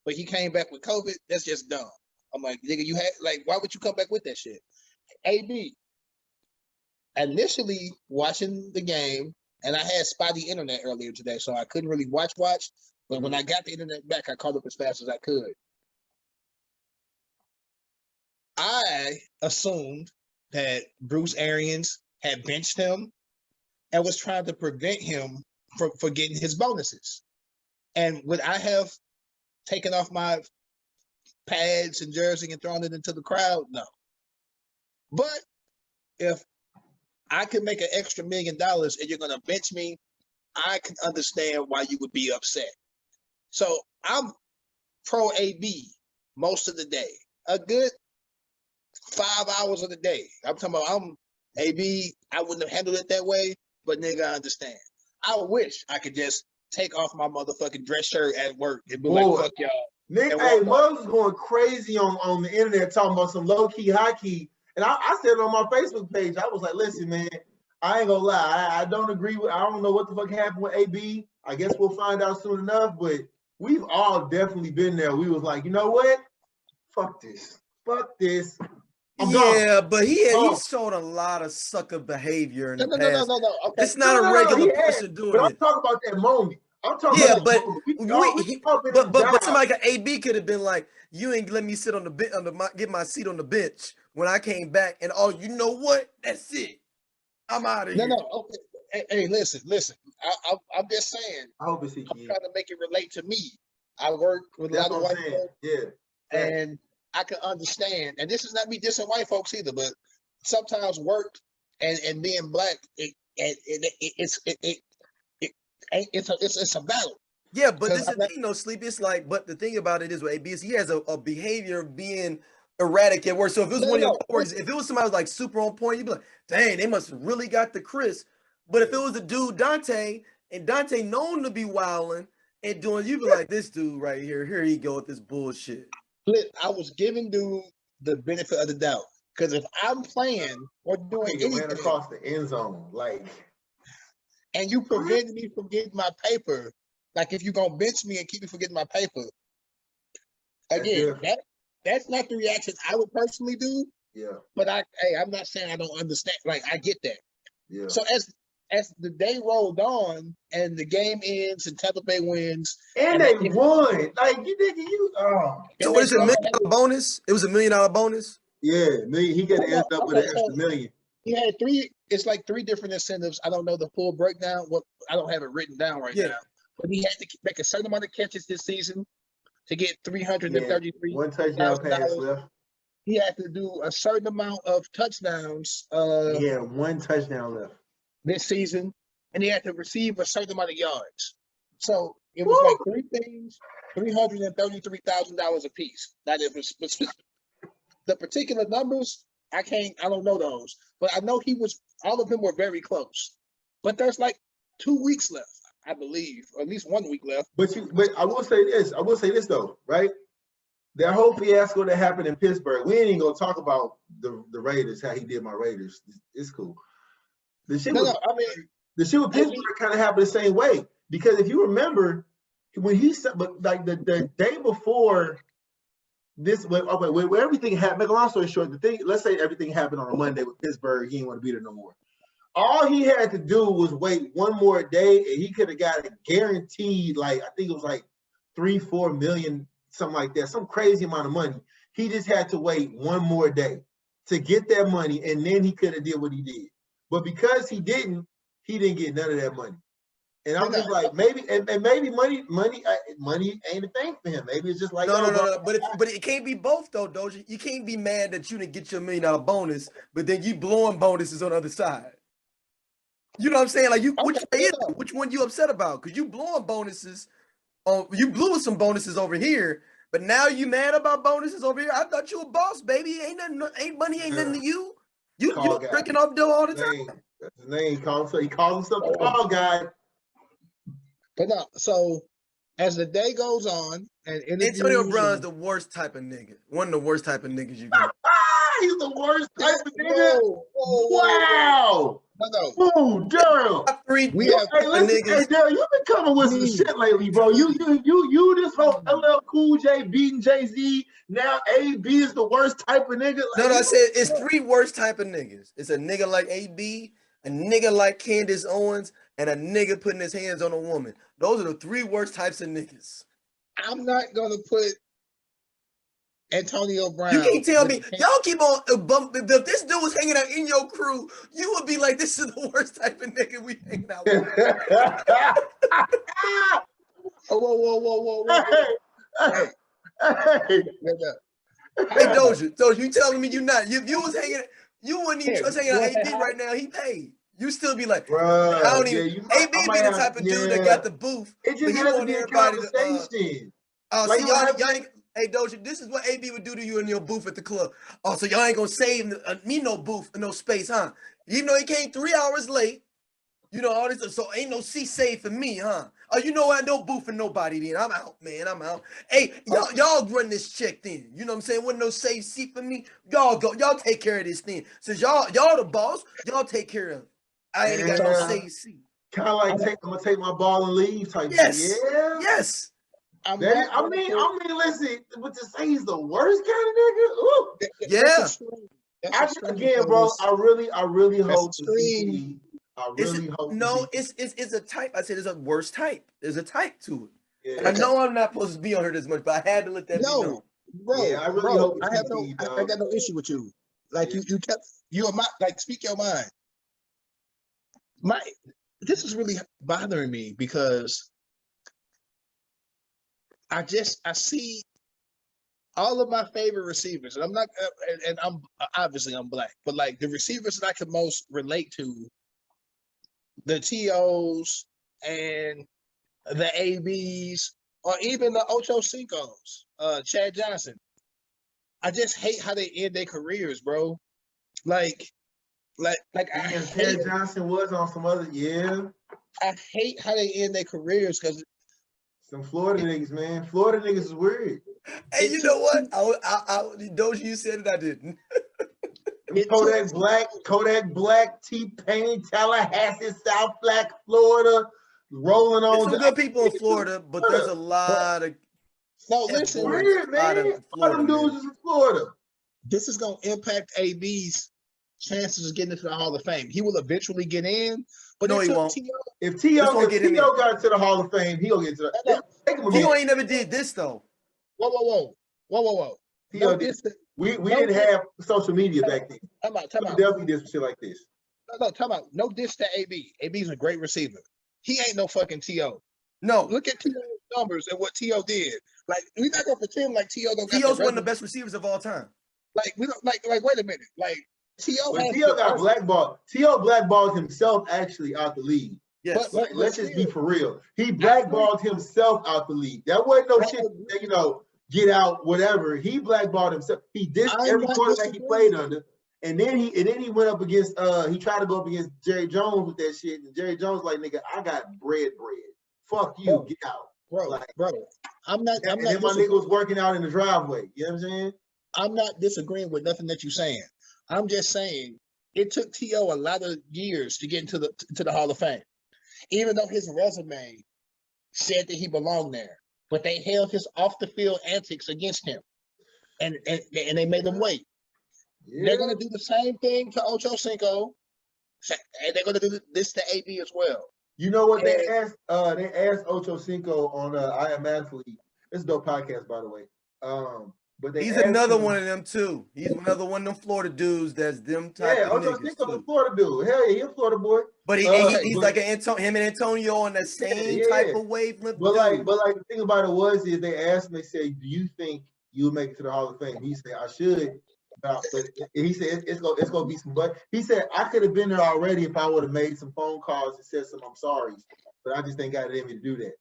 But he came back with COVID. That's just dumb. I'm like, nigga, why would you come back with that shit? AB, initially watching the game, and I had spotty internet earlier today, so I couldn't really watch. But when I got the internet back, I caught up as fast as I could. I assumed that Bruce Arians had benched him and was trying to prevent him from getting his bonuses. And would I have taken off my pads and jersey and thrown it into the crowd? No. But if I could make an extra $1 million and you're going to bench me, I can understand why you would be upset. So I'm pro AB most of the day. A good 5 hours of the day. I'm talking about I'm AB. I wouldn't have handled it that way, but nigga, I understand. I wish I could just take off my motherfucking dress shirt at work and be like, fuck y'all. Nigga, hey, Muggs was going crazy on the internet talking about some low-key, high-key. And I said it on my Facebook page. I was like, listen, man, I ain't gonna lie. I don't agree with, I don't know what the fuck happened with AB. I guess we'll find out soon enough, but we've all definitely been there. We was like, you know what? Fuck this. I'm gone. But he showed a lot of sucker behavior in the past. No. Okay. It's not a regular person doing but it. I'm talking about that moment. I'm talking about but somebody like AB could have been like, you ain't let me sit on the bench get my seat on the bench when I came back, and you know what? That's it. I'm out of here. No, okay. Hey, listen. I'm just saying. I hope it's I'm trying to make it relate to me. I work with a lot of white folks. Yeah. And I can understand, and this is not me dissing white folks either, but sometimes work and being black, it's a battle. Yeah, but this Because is the thing, though, Sleep. It's like, but the thing about it is with AB is he has a behavior of being erratic at work. So if it was one of your coworkers, if it was somebody who's like super on point, you'd be like, dang, they must have really got the Chris. But if it was a dude, Dante, and Dante known to be wilding and doing, you'd be like, this dude right here he go with this bullshit. I was giving dude the benefit of the doubt. Because if I'm playing or doing You ran anything across the end zone, like, and you prevent me from getting my paper, like if you're gonna bench me and keep me from getting my paper, again, that's not the reaction I would personally do. yeah, But I'm not saying I don't understand. Like I get that. yeah. So as the day rolled on and the game ends and Tampa Bay wins, And they won. Like you nigga, you So what is it, $1 million bonus? It was $1 million bonus? yeah, he could end up with an extra million. He had it's like three different incentives. I don't know the full breakdown. I don't have it written down right now. But he had to make a certain amount of catches this season to get 333. One touchdown pass left. He had to do a certain amount of touchdowns. Yeah, one touchdown left this season, and he had to receive a certain amount of yards. So it was like three things, $333,000 a piece. Now, the particular numbers, I don't know those, but I know all of them were very close. But there's like 2 weeks left, I believe, or at least 1 week left. But I will say this though, right? That whole fiasco that happened in Pittsburgh, we ain't even gonna talk about the Raiders, how he did my Raiders. It's cool. The shit with Pittsburgh kind of happened the same way. Because if you remember, when the day before this, when everything happened, make a long story short, let's say everything happened on a Monday with Pittsburgh, he didn't want to be there no more. All he had to do was wait one more day, and he could have got a guaranteed, like, I think it was like 3-4 million, something like that, some crazy amount of money. He just had to wait one more day to get that money, and then he could have did what he did. But because he didn't get none of that money. And I'm just like, maybe money ain't a thing for him. Maybe it's just like no. But it can't be both though, Doja. You can't be mad that you didn't get your $1 million bonus, but then you blowing bonuses on the other side. You know what I'm saying? Like which one you upset about? Because you blowing bonuses you blew some bonuses over here, but now you mad about bonuses over here. I thought you a boss, baby. Ain't money ain't nothing to you. You breaking off dough all the time. That's his name. He calls himself the call guy. But no, so as the day goes on, and Antonio Brown's the worst type of nigga. One of the worst type of niggas you got. He's the worst type of nigga. Wow. Oh, Daryl. Hey, Daryl, you've been coming with some shit lately, bro. You this whole LL Cool J beating Jay-Z. Now AB is the worst type of nigga. No, I said it's three worst type of niggas. It's a nigga like AB, a nigga like Candace Owens, and a nigga putting his hands on a woman. Those are the three worst types of niggas. I'm not gonna put Antonio Brown. You can't tell me. Y'all keep on if this dude was hanging out in your crew, you would be like, this is the worst type of nigga we hanging out with. Whoa. Hey, Doja, you telling me you not? If you was hanging, you wouldn't even trust hanging out with AB right now. He paid. You still be like, bruh, I don't even. AB be the type of dude that got the booth. It just has to be a conversation. See, y'all ain't. Hey, Doja, this is what AB would do to you in your booth at the club. Oh, so y'all ain't gonna save me no booth and no space, huh? Even though he came 3 hours late, you know all this. So ain't no seat saved for me, huh? Oh, you know what? No booth for nobody. Then I'm out, man. I'm out. Hey, y'all run this check then. You know what I'm saying? Wasn't no safe seat for me. Y'all go. Y'all take care of this thing. Since y'all the boss, y'all take care of it. I ain't got no safe seat. Kind of like I'm gonna take my ball and leave type. Yes. Thing. Yeah. Yes. I mean, listen, but to say he's the worst kind of nigga, ooh. Yeah. Again, bro, I really hope to see. It's a type. I said it's a worse type. There's a type to it. Yeah. I know I'm not supposed to be on here this much, but I had to let that be known. Bro, yeah, I really hope I got no issue with you. Like you're speak your mind. This is really bothering me because I see all of my favorite receivers, and I'm not, and I'm obviously I'm black, but like the receivers that I can most relate to, the TOs and the ABs, or even the Ocho Cincos, Chad Johnson. I just hate how they end their careers, bro. Like I Yeah, hate, Terry Johnson was on some other, I hate how they end their careers because some Florida niggas, man. Florida niggas is weird. Hey, it you took know what? Doja, you said it, I didn't. It Kodak Black, T-Pain, Tallahassee, South Black, Florida, rolling There's on. some good people in Florida, but there's a lot of no, It's listen, F-boys weird, out man. of All them Florida, man. dudes is in Florida. this is gonna impact AB's chances of getting into the Hall of Fame. He will eventually get in, but No, it he took won't. T.O. If Just T.O. gonna if get in T.O. there. got to the Hall of Fame, he'll get to the. No, Take him a T.O. minute. ain't never did this though. Whoa. T.O. No, did. this We no didn't diss. have social media back then. Time We out. definitely did some shit like this. No, time out. No diss to AB. AB's a great receiver. He ain't no fucking T.O. No, Look at T.O.'s numbers and what T.O. did. Like, we not gonna pretend like T.O. don't got T.O.'s the one of the resume. best receivers of all time. Like, we don't like wait a minute. Like, T.O. When has T.O. the got resume. blackballed, T.O. blackballed himself actually out the league. Yes. Like, let's just be still, for real. He blackballed himself out the league. That wasn't no shit, get out, whatever. He blackballed himself. He dissed I'm every not quarterback he disagreeing. played under. And then he went up against he tried to go up against Jerry Jones with that shit. And Jerry Jones like, nigga, I got bread. Fuck you, Bro, get out. bro. I'm not And then my nigga was working out in the driveway. You know what I'm saying? I'm not disagreeing with nothing that you're saying. I'm just saying it took T.O. a lot of years to get into the Hall of Fame, even though his resume said that he belonged there. But they held his off the field antics against him, and they made him wait. Yeah. They're gonna do the same thing to Ocho Cinco, and they're gonna do this to AB as well. You know what they asked? They asked Ocho Cinco on I Am Athlete. It's a dope podcast, by the way. But He's another one of them too. He's another one of them Florida dudes that's them type of Ocho niggas Cinco's a too. Florida dude. Hell yeah, he's a Florida boy. But he's like him and Antonio on that same type of wavelength. But like the thing about it is they asked him, they said, "Do you think you'll make it to the Hall of Fame?" He said, "I should." But he said it's gonna be some. But he said I could have been there already if I would have made some phone calls and said some I'm sorry's, but I just ain't got it in me to do that.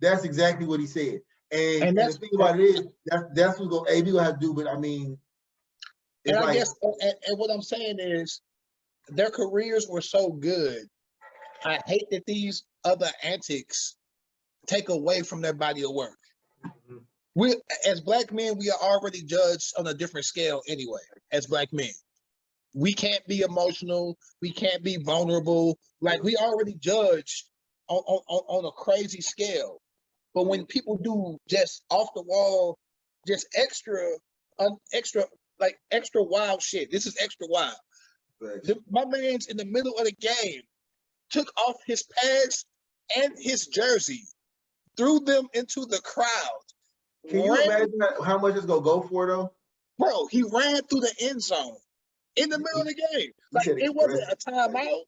That's exactly what he said. And the thing about it is that's what AB will have to do. But I mean, and I guess and what I'm saying is their careers were so good. I hate that these other antics take away from their body of work. Mm-hmm. We, as black men, we are already judged on a different scale anyway. As black men, we can't be emotional. We can't be vulnerable. Like, we already judged on a crazy scale. But when people do just off the wall, just extra wild shit. This is extra wild. My man's in the middle of the game took off his pads and his jersey, threw them into the crowd. Can you imagine how much it's gonna go for though? Bro, he ran through the end zone in the middle of the game. Like, it wasn't a timeout.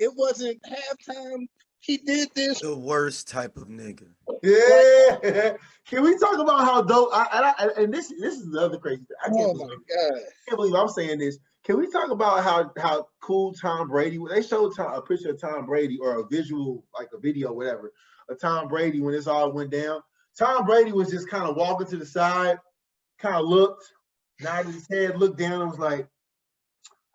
It wasn't halftime. He did this. The worst type of nigga. Yeah. Can we talk about how dope? And this is the other crazy thing. I can't believe I'm saying this. Can we talk about how cool Tom Brady was? They showed a picture of Tom Brady or a visual, like a video, whatever, of Tom Brady when this all went down. Tom Brady was just kind of walking to the side, kind of looked, nodded his head, looked down, and was like,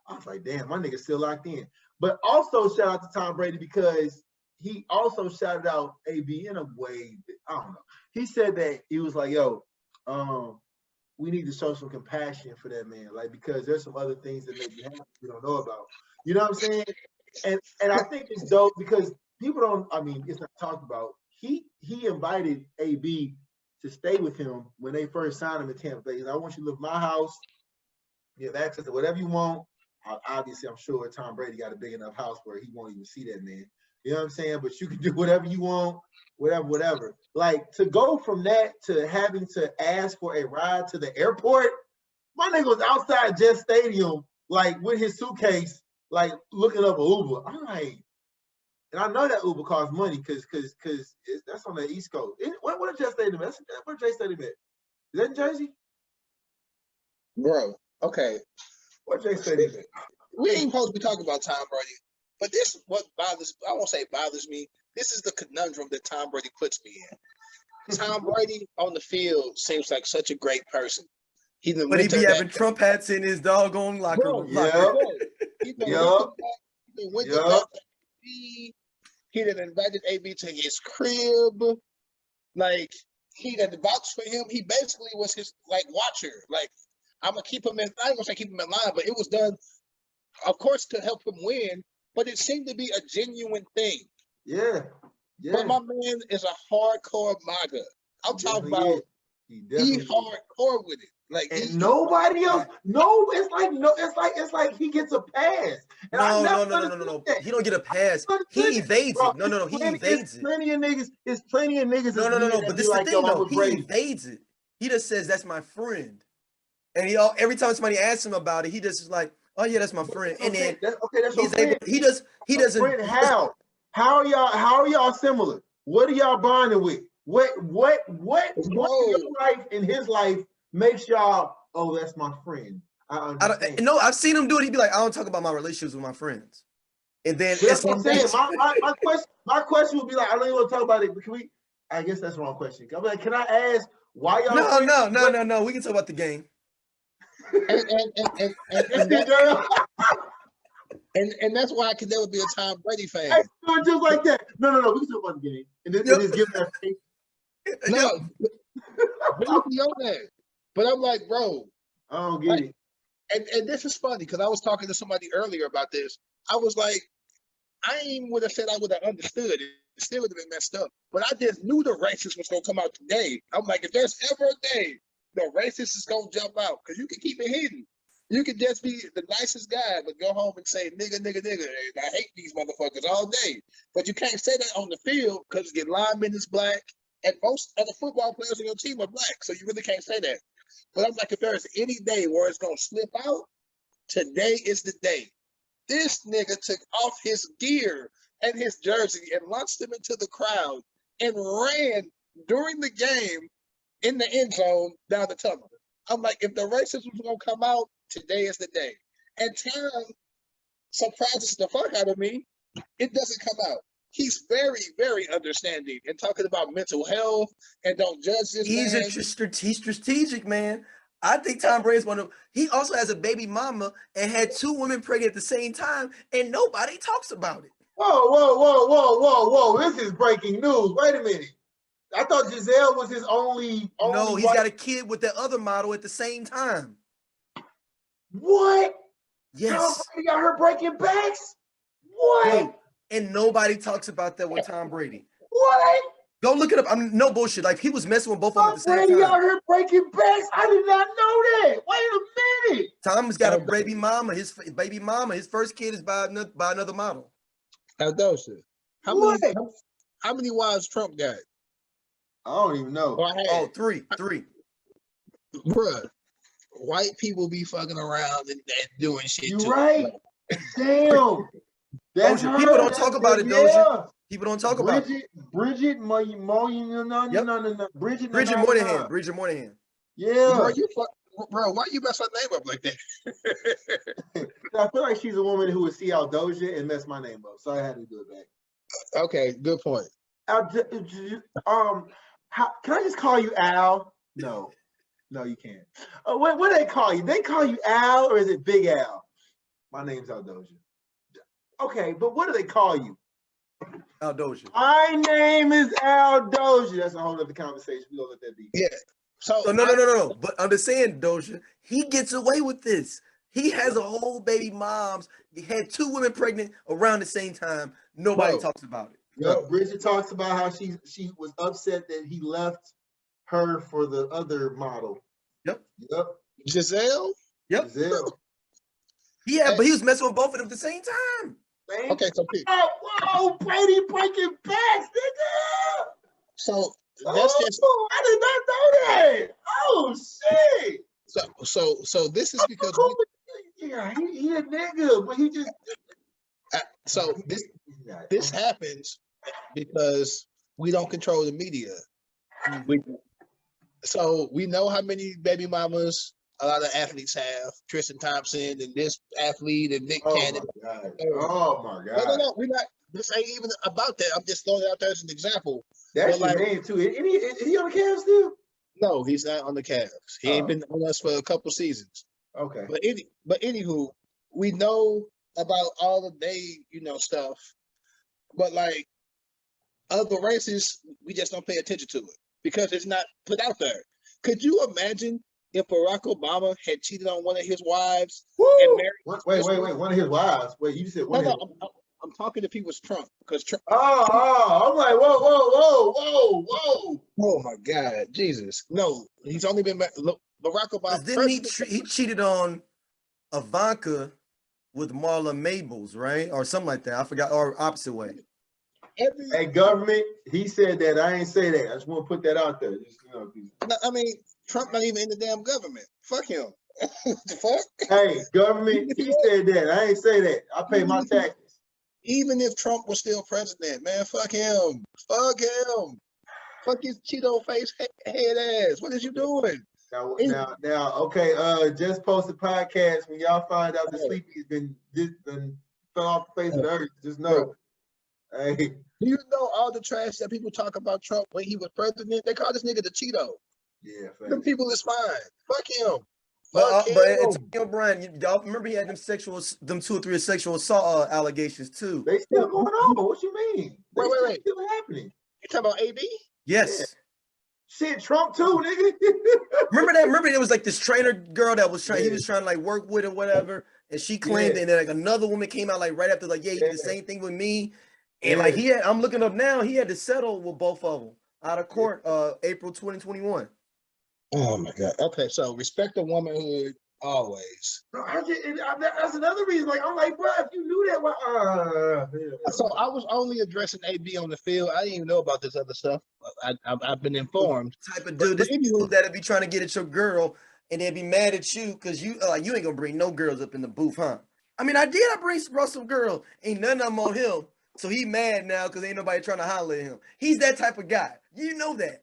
I was like, damn, my nigga's still locked in. But also shout out to Tom Brady because he also shouted out AB in a way that, I don't know. He said that he was like, yo, we need to show some compassion for that man, like, because there's some other things that make you happy we don't know about. You know what I'm saying? And I think it's dope because people don't, I mean, it's not talked about. He invited AB to stay with him when they first signed him in Tampa Bay. I want you to live in my house. You have access to whatever you want. Obviously, I'm sure Tom Brady got a big enough house where he won't even see that man. You know what I'm saying? But you can do whatever you want, whatever. Like, to go from that to having to ask for a ride to the airport, my nigga was outside Jet Stadium, like, with his suitcase, like, looking up an Uber. I'm like, and I know that Uber costs money because that's on the East Coast. What a Jet Stadium at? Where Jet Stadium at? that in Jersey? Bro, okay. What Jay said he said? We ain't supposed to be talking about Tom Brady, but this is what bothers. I won't say bothers me. This is the conundrum that Tom Brady puts me in. Tom Brady on the field seems like such a great person. He done But he went be to having Trump hats in his doggone locker Bro, room. yeah. Locker. He done Yup. went to Yup. AB. He done invited AB to his crib. Like, he done vouched for him. He basically was his, like, watcher. Like, I'm going to keep him in, I ain't going to say keep him in line, but it was done, of course, to help him win. But it seemed to be a genuine thing. Yeah. Yeah. But my man is a hardcore MAGA. I'm talking Definitely about is. He he definitely is. hardcore with it. Like, And nobody else. No, it's like he gets a pass. And I No. never understood that. He don't get a pass. I He understood that. evades Bro, it. No. He evades it. Plenty of niggas. It's plenty of niggas. No. that But be this is the like, thing, yo, I'm though. with He Brady. evades it. He just says that's my friend, and every time somebody asks him about it, he just is like, "Oh yeah, that's my friend." And then That's your he's friend. able. He doesn't. Friend, how are y'all similar? What are y'all bonding with? What in your life, in his life, makes y'all? Oh, that's my friend. I understand. No, I've seen him do it. He'd be like, "I don't talk about my relationships with my friends," and then That's what I'm saying. My question would be like, I don't even want to talk about it, but can we? I guess that's the wrong question. I'm like, can I ask why y'all? No. We can talk about the game. And that's why I could never be a Tom Brady fan. Hey, just like that. No. We can talk about the game. And then just give that face. No, really on that. But I'm like, bro, I don't get it. And this is funny because I was talking to somebody earlier about this. I was like, I ain't would have said I would have understood it. It still would have been messed up. But I just knew the racist was gonna come out today. I'm like, if there's ever a day the racist is gonna jump out, because you can keep it hidden. You can just be the nicest guy, but go home and say nigga. And I hate these motherfuckers all day. But you can't say that on the field because your lineman is black, and most of the football players on your team are black. So you really can't say that. But I'm like, if there's any day where it's gonna slip out, today is the day. This nigga took off his gear and his jersey and launched him into the crowd and ran during the game in the end zone down the tunnel. I'm like, if the racism was gonna come out, today is the day. And Tom surprises the fuck out of me. It doesn't come out. He's very, very understanding and talking about mental health and don't judge this man. He's strategic, man. I think Tom Brady's one of. He also has a baby mama and had 2 women pregnant at the same time, and nobody talks about it. Whoa. This is breaking news. Wait a minute. I thought Giselle was his only No, he's wife. got a kid with the other model at the same time. What? Yes. Tom Brady got her breaking backs? What? Yo, and nobody talks about that with Tom Brady. What? Go look it up. I'm no bullshit. Like, he was messing with both of them at the Tom same Brady time. got her breaking backs? I did not know that. Wait a minute. Tom's got a baby mama. His baby mama. His first kid is by another model. Aldosha. How many wives Trump got? I don't even know. Oh, three. Bruh, white people be fucking around and doing shit You're too. right. Damn. That's Doja. People don't talk about it, Doja. People don't talk about it. Bridget Bridget Bridget Moynihan. Yeah. Bro, why you mess her name up like that? I feel like she's a woman who would see out Doja and mess my name up, so I had to do it back. Okay, good point. Can I just call you Al? No, you can't. What do they call you? They call you Al, or is it Big Al? My name's Al Doja. Okay, but what do they call you? Al Doja. My name is Al Doja. That's a whole other conversation. We don't let that be. Yeah. So no. But I'm just saying, Doja, he gets away with this. He has a whole baby moms. He had 2 women pregnant around the same time. Nobody talks about it. Yep. Bridget talks about how she was upset that he left her for the other model. Yep. Giselle? Yep. Giselle. Yeah, but he was messing with both of them at the same time. Okay, so whoa, Brady breaking backs, nigga. So that's just. I did not know that. Oh shit. So this is because he a nigga, but he just. So this happens because we don't control the media. So we know how many baby mamas a lot of athletes have. Tristan Thompson and this athlete and Nick Oh Cannon. my God. Oh my No, God. we're not. This ain't even about that. I'm just throwing it out there as an example. That's But your like, name too. Is he on the Cavs still? no, he's not on the Cavs. He ain't been on us for a couple seasons. Okay. But anywho, we know about all of they, stuff. But like other races, we just don't pay attention to it because it's not put out there. Could you imagine if Barack Obama had cheated on one of his wives and married? Wait. One of his wives. Wait, you said one of his. I'm talking if he was Trump because Trump. I'm like, whoa. Oh my God, Jesus! No, he's only been look, Barack Obama. Didn't he cheated on Ivanka with Marla Maples, right, or something like that? I forgot, or opposite way. Hey, government, he said that. I ain't say that. I just want to put that out there. Just, I mean, Trump not even in the damn government. Fuck him. Fuck. Hey, government, he said that. I ain't say that. I pay my taxes. Even if Trump was still president, man, fuck him. Fuck him. Fuck his Cheeto face head ass. What is you doing? Now, okay. Just post a podcast when y'all find out the Sleepy's been fell off the face of the earth. Just know. Hey. Do you know all the trash that people talk about Trump when he was president? They call this nigga the Cheeto. Yeah. Them people is fine. Fuck him. But it's O'Brien. Y'all remember he had them 2 or 3 sexual assault allegations too. They still going on. What you mean? Wait. Still happening. You talking about AB? Yes. Yeah. Shit, Trump too, nigga. Remember that? Remember it was like this trainer girl that was trying. He was trying to like work with or whatever, and she claimed, and then like another woman came out like right after, like, he did the same thing with me, and like I'm looking up now, he had to settle with both of them out of court, April 2021. Oh my God. Okay, so respect the womanhood always. That's another reason. Like, I'm like, bro, if you knew that, So I was only addressing AB on the field. I didn't even know about this other stuff. I've been informed. Type of dude, this dude that'll be trying to get at your girl, and they'll be mad at you because you ain't gonna bring no girls up in the booth, huh? I mean, I brought some girl. Ain't none of them on him, so he mad now because ain't nobody trying to holler at him. He's that type of guy. You know that.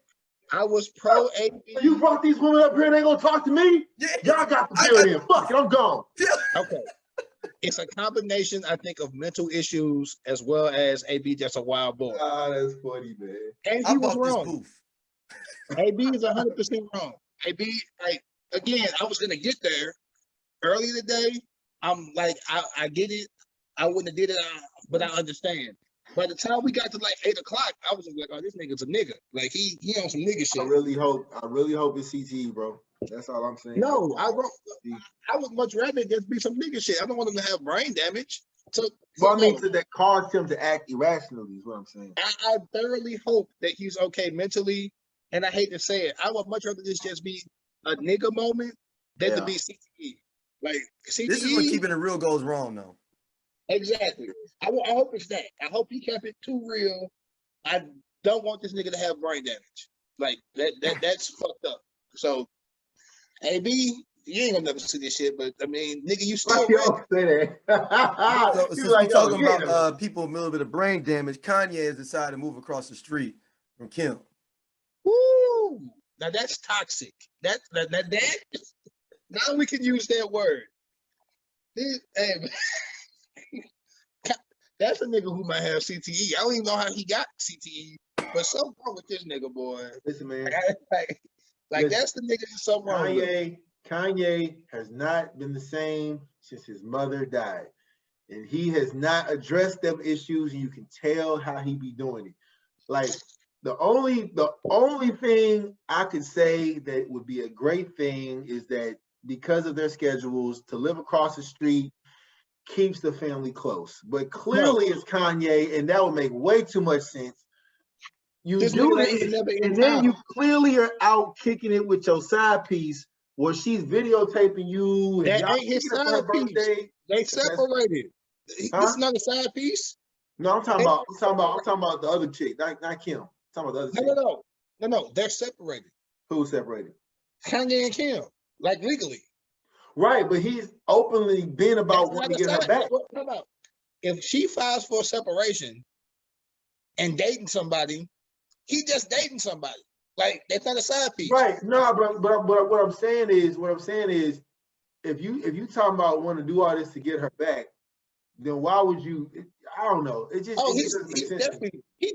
I was pro AB. You brought these women up here and they gonna talk to me? Yeah. Y'all got the deal then. Fuck it, I'm gone. Okay. It's a combination, I think, of mental issues as well as AB just a wild boy. That's funny, man. And he was wrong. AB is 100% wrong. AB, like, again, I was gonna get there early today. I'm like, I get it. I wouldn't have did it, but I understand. By the time we got to like 8 o'clock, I was like, "Oh, this nigga's a nigga. Like he on some nigga shit." I really hope it's CTE, bro. That's all I'm saying. No, I would much rather just be some nigga shit. I don't want him to have brain damage. So, well, I mean, that caused him to act irrationally is what I'm saying. I thoroughly hope that he's okay mentally, and I hate to say it, I would much rather this just be a nigga moment than to be CTE. Like CTE. This is when keeping it real goes wrong, though. Exactly. I hope it's that. I hope he kept it too real. I don't want this nigga to have brain damage. Like that's fucked up. So, AB, you ain't gonna never see this shit, but I mean, nigga, you still say that. So since we're talking about people with a little bit of brain damage, Kanye has decided to move across the street from Kim. Woo! Now that's toxic. That now we can use that word. That's a nigga who might have CTE. I don't even know how he got CTE, but something wrong with this nigga, boy. Listen, man. Listen, that's the nigga that's something wrong with. Kanye has not been the same since his mother died. And he has not addressed them issues, and you can tell how he be doing it. Like, the only thing I could say that would be a great thing is that because of their schedules, to live across the street keeps the family close. But clearly it's Kanye, and that would make way too much sense. You do it, and then you clearly are out kicking it with your side piece where she's videotaping you. That ain't his side piece. They separated. This is not a side piece. No, I'm talking about the other chick, not Kim. I'm talking about the other chick. No. They're separated. Who's separated? Kanye and Kim, like legally. Right, but he's openly been about wanting to get her back. If she files for separation and dating somebody, he just dating somebody. Like that's not a side piece. Right. No, but what I'm saying is, if you talking about want to do all this to get her back, then why would you? I don't know. It just Oh, it he's doesn't make he's sense.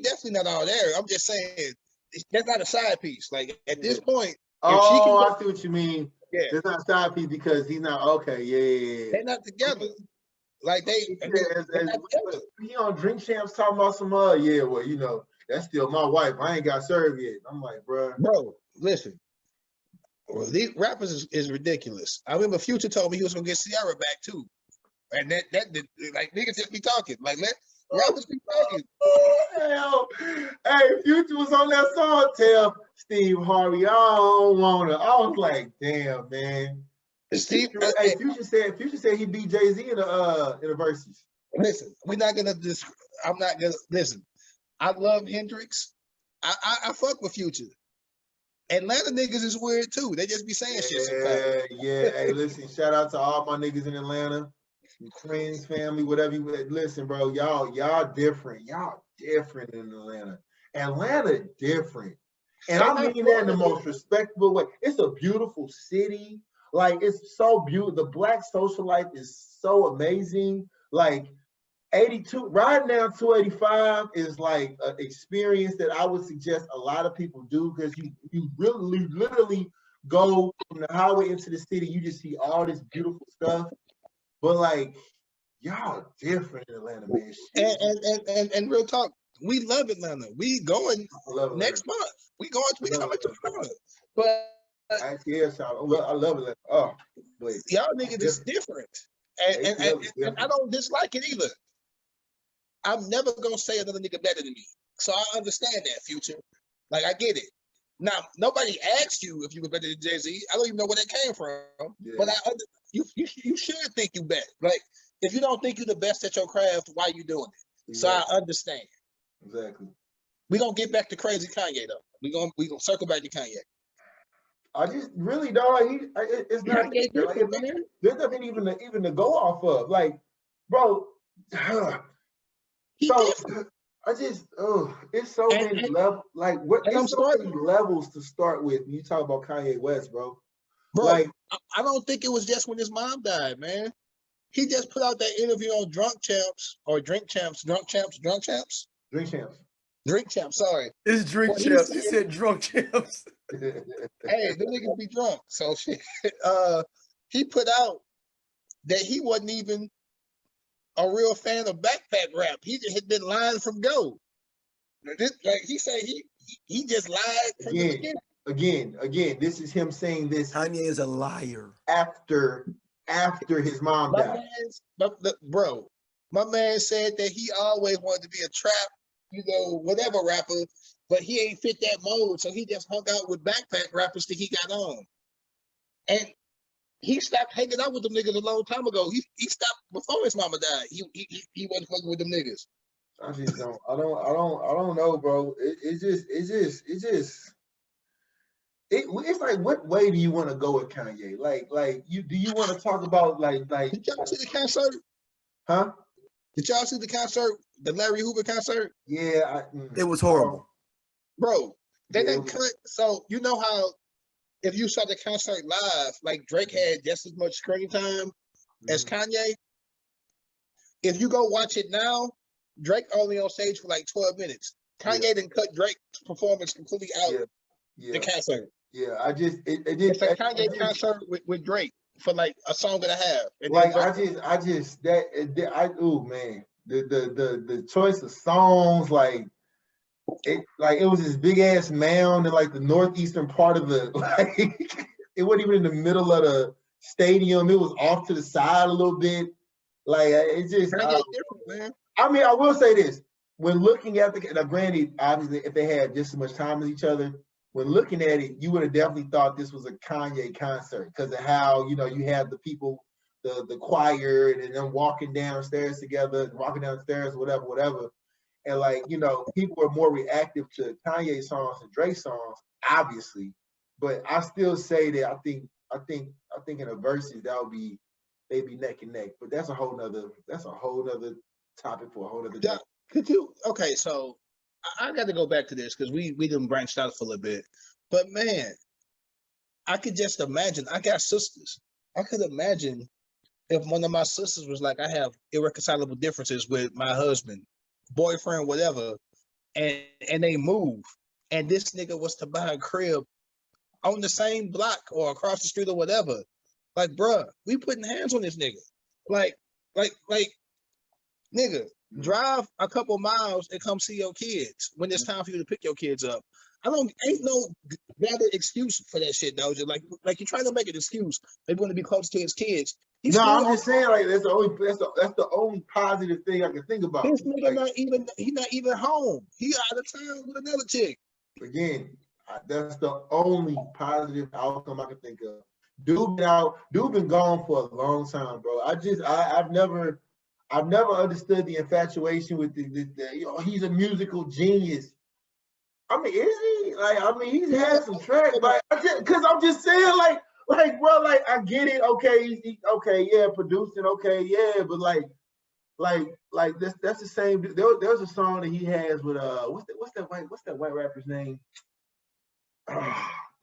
definitely not all there. I'm just saying that's not a side piece. Like at this point, if she Oh, can, I see what you mean. yeah, It's not side piece because he's not okay. Yeah. they're not together. Like they're not together. He on Drink Champs talking about some yeah, well, you know, that's still my wife. I ain't got served yet. I'm like, bro. Bro, listen. Well, these rappers is ridiculous. I remember Future told me he was gonna get Ciara back too, and that like niggas just be talking. Like let rappers be talking. Hell, hey, Future was on that song. Tell Steve Harvey, I don't wanna. I was like, damn, man. Steve, Hey, Future said he beat Jay-Z in the verses. listen, we're not gonna. I'm not gonna listen. I love Hendrix. I fuck with Future. Atlanta niggas is weird too. They just be saying shit sometimes. Yeah. Hey, listen, shout out to all my niggas in Atlanta, friends, family, whatever you listen, bro. Y'all different. Y'all different in Atlanta. Atlanta different. And I mean that in the most respectable way. It's a beautiful city. Like it's so beautiful. The black social life is so amazing. Like 82 right now 285 is like an experience that I would suggest a lot of people do because you really literally go from the highway into the city, you just see all this beautiful stuff. But like y'all different in Atlanta, man. And real talk, we love Atlanta. We going next month. We coming to Florida. But I love Atlanta. Oh, but y'all niggas is different. And I don't dislike it either. I'm never gonna say another nigga better than me. So I understand that, Future. Like I get it. Now nobody asked you if you were better than Jay-Z. I don't even know where that came from. Yeah. But you should think you better. Like if you don't think you're the best at your craft, why you doing it? Exactly. So I understand. Exactly. We're gonna get back to crazy Kanye though. We gonna circle back to Kanye. I just really dog. It's not Kanye different, man. There's nothing even to go off of. Like, bro. So I just it's so many levels. Like what? It's so many levels to start with when you talk about Kanye West, bro. Bro, like I don't think it was just when his mom died, man. He just put out that interview on Drink Champs. Sorry, it's Drink Champs. He said Drunk Champs. Hey, the niggas be drunk. So shit. He put out that he wasn't even a real fan of backpack rap. He just had been lying from go. Like he said, he just lied from the beginning. Again, this is him saying this. Kanye is a liar. After his mom died. Bro, my man said that he always wanted to be a trap, whatever rapper, but he ain't fit that mold, so he just hung out with backpack rappers till he got on. And he stopped hanging out with them niggas a long time ago. He stopped before his mama died. He wasn't fucking with them niggas. I just don't. I don't know, bro. It's like, what way do you want to go with Kanye? Like do you want to talk about like? Did y'all see the concert? Huh? Did y'all see the concert? The Larry Hoover concert? Yeah, it was horrible, bro. They didn't cut. So you know how if you saw the concert live, like Drake had just as much screen time as Kanye. If you go watch it now, Drake only on stage for like 12 minutes. Kanye didn't cut Drake's performance completely out the concert. Yeah, it's a Kanye concert with Drake for like a song and a half. And like man, the choice of songs, like it was this big ass mound in like the northeastern part of the it wasn't even in the middle of the stadium. It was off to the side a little bit. Like it's just different, man. I mean, I will say this: when looking at granted, obviously, if they had just as much time as each other, when looking at it, you would have definitely thought this was a Kanye concert because of how you have the people, the choir, and them walking downstairs together, whatever. And like people are more reactive to Kanye songs and Drake songs, obviously. But I still say that I think in a verses they'd be neck and neck. But that's a whole nother topic for a whole nother day. Could you? Okay, so I got to go back to this because we done branched out for a little bit. But man, I could just imagine. I got sisters. I could imagine if one of my sisters was like, I have irreconcilable differences with my husband, boyfriend, whatever, and they move, and this nigga was to buy a crib on the same block or across the street or whatever. Like, bruh, we putting hands on this nigga. Like, nigga, drive a couple miles and come see your kids when it's time for you to pick your kids up. Ain't no valid excuse for that shit, though. Just like you're trying to make an excuse. They want to be close to his kids. No, I'm just saying, like, that's the only positive thing I can think about. This nigga like, he's not even home. He out of town with another chick. Again, that's the only positive outcome I can think of. Dude been gone for a long time, bro. I've never understood the infatuation with the he's a musical genius. I mean, is he? Like, I mean, he's had some tracks, like, because I'm just saying, like, bro, like, I get it. Okay, okay, yeah, producing, okay, yeah, but like that's the same. There's a song that he has with what's that white rapper's name?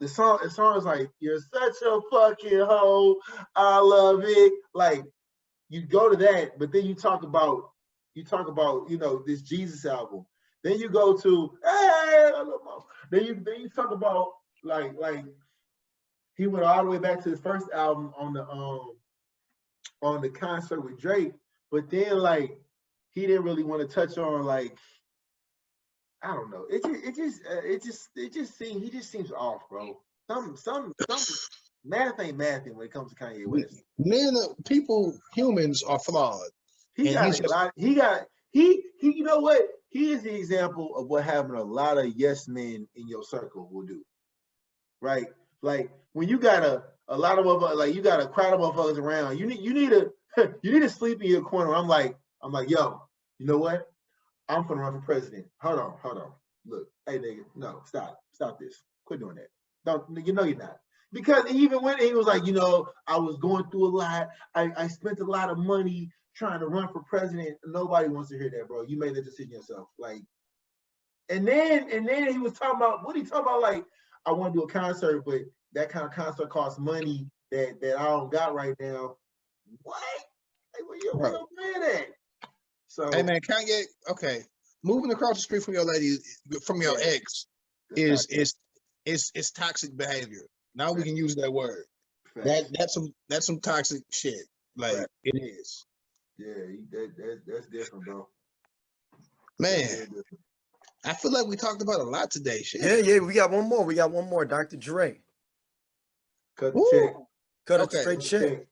The song is like, you're such a fucking hoe, I love it. Like, you go to that, but then you talk about this Jesus album. Then you go to then you talk about like he went all the way back to his first album on the concert with Drake, but then like he didn't really want to touch on, like, I don't know. It just seems off, bro. Some math ain't mathing when it comes to Kanye West. Humans are flawed. You know what? He is the example of what having a lot of yes men in your circle will do. Right? Like, when you got a lot of motherfuckers, like, you got a crowd of motherfuckers around, you need to sleep in your corner. I'm like, yo, you know what? I'm gonna run for president. Hold on. Look, hey nigga, no, stop this. Quit doing that. Don't, you're not. Because even when he was like, I was going through a lot. I spent a lot of money trying to run for president. Nobody wants to hear that, bro. You made that decision yourself. Like, and then he was talking about, what he talking about? Like, I want to do a concert, but that kind of concert costs money that I don't got right now. What? Like, where your man at? So, hey man, Kanye, okay, moving across the street from your lady, from your ex, is toxic behavior. Now we can use that word. That's some toxic shit. Like, it is. Yeah, that's different, bro. Man, I feel like we talked about a lot today. Shit. Yeah. We got one more. Dr. Dre. Cut the check. Cut a straight check.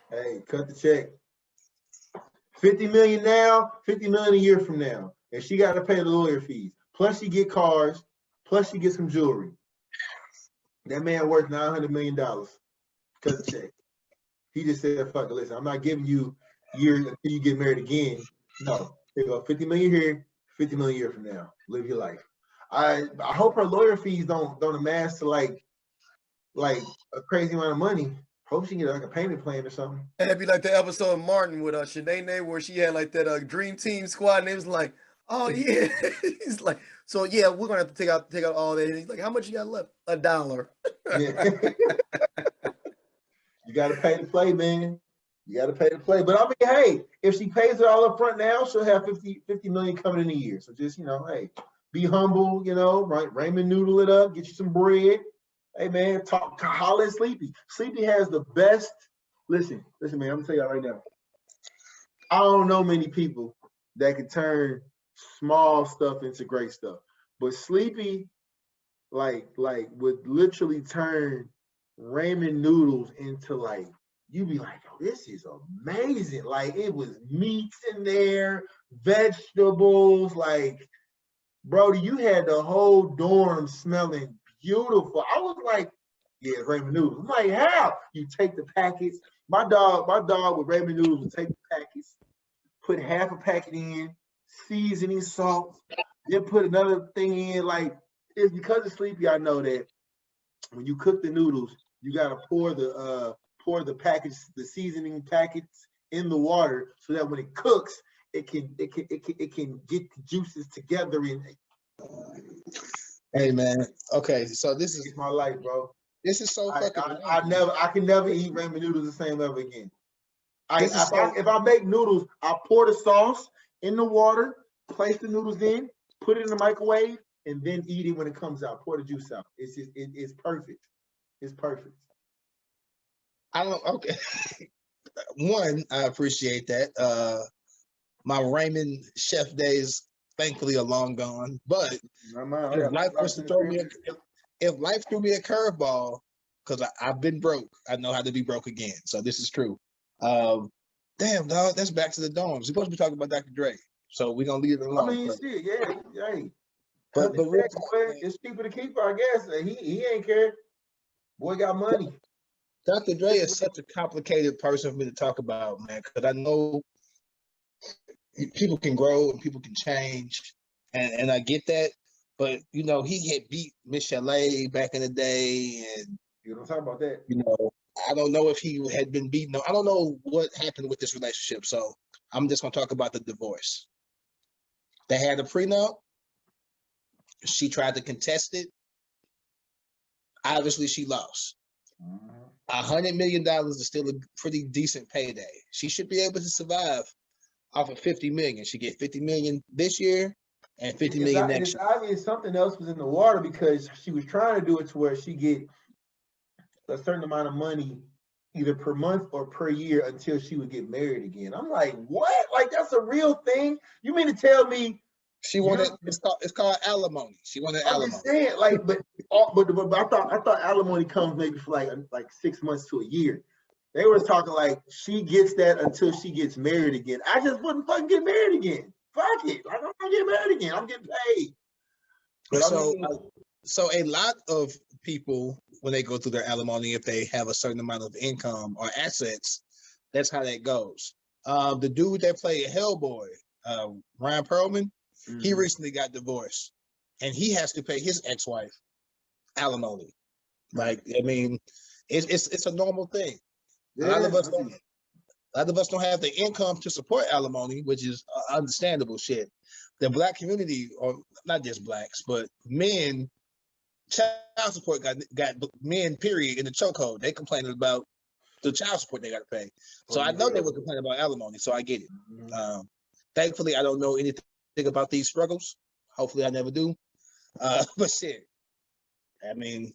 Hey, cut the check. 50 million now, 50 million a year from now. And she got to pay the lawyer fees. Plus she get cars. Plus she get some jewelry. That man worth $900 million. Cut the check. He just said, fuck it, listen, I'm not giving you years until you get married again. No. There you go, 50 million here, 50 million a year from now. Live your life. I hope her lawyer fees don't amass to like a crazy amount of money. Hope she can get like a payment plan or something. And it'd be like the episode of Martin with Shanae, where she had like that dream team squad, and it was like, oh yeah, he's like, so yeah, we're gonna have to take out all that. And he's like, how much you got left? $1. Yeah. You got to pay to play, man. You got to pay to play. But I mean, hey, if she pays it all up front now, she'll have 50 million coming in a year. So just, hey, be humble, right? Raymond noodle it up, get you some bread. Hey man, holler at Sleepy. Sleepy has the best. Listen, man, I'm gonna tell y'all right now. I don't know many people that can turn small stuff into great stuff. But Sleepy, like would literally turn ramen noodles into like, you'd be like, oh, this is amazing. Like, it was meats in there, vegetables, like, Brody, you had the whole dorm smelling beautiful. I was like, yeah, ramen noodles. I'm like, how? You take the packets. My dog with ramen noodles would take the packets, put half a packet in, seasoning, salt, then put another thing in. Like, it's because of Sleepy, I know that when you cook the noodles, you gotta pour the packets, the seasoning packets in the water so that when it cooks, it can get the juices together and Hey man. Okay, so this It's is my life, bro. so I fucking. I can never eat ramen noodles the same ever again. This is so. If I make noodles, I pour the sauce in the water, place the noodles in, put it in the microwave, and then eat it when it comes out. Pour the juice out. It's perfect. It's perfect. I don't. Okay. One, I appreciate that. My ramen chef days, thankfully, are long gone. But if life was to throw me, if life threw me a curveball, because I've been broke, I know how to be broke again. So this is true. Damn, dog, that's back to the dorms. We're supposed to be talking about Dr. Dre, so we're gonna leave it alone. I mean, shit, yeah, hey. But real talk, boy, it's cheaper to keep her, I guess. He ain't care. Boy got money. Dr. Dre is such a complicated person for me to talk about, man, because I know people can grow and people can change, and I get that. But you know, he had beat Miss Chalet back in the day, and You don't talk about that. you know, I don't know if he had been beaten. I don't know what happened with this relationship, so I'm just gonna talk about the divorce. They had a prenup. She tried to contest it. Obviously, she lost. $100 million is still a pretty decent payday. She should be able to survive off of 50 million. She get 50 million this year and 50 million next year. It's obvious something else was in the water because she was trying to do it to where she get a certain amount of money either per month or per year until she would get married again. I'm like, what? Like that's a real thing? You mean to tell me she wanted it's called alimony. She wanted alimony. I'm saying, like, but I thought alimony comes maybe for like 6 months to a year. They were talking like she gets that until she gets married again. I just wouldn't fucking get married again. Fuck it. Like, I'm not getting married again. I'm getting paid. But So a lot of people, when they go through their alimony, if they have a certain amount of income or assets, that's how that goes. The dude that played Hellboy, Ryan Perlman, he recently got divorced, and he has to pay his ex-wife alimony. Like, I mean, it's a normal thing. A lot of us don't have the income to support alimony, which is understandable shit. The black community, or not just blacks, but men, child support got men, period, in the chokehold. They complaining about the child support they got to pay. So I know they were complaining about alimony, so I get it. Thankfully, I don't know anything about these struggles. Hopefully, I never do. But shit, I mean,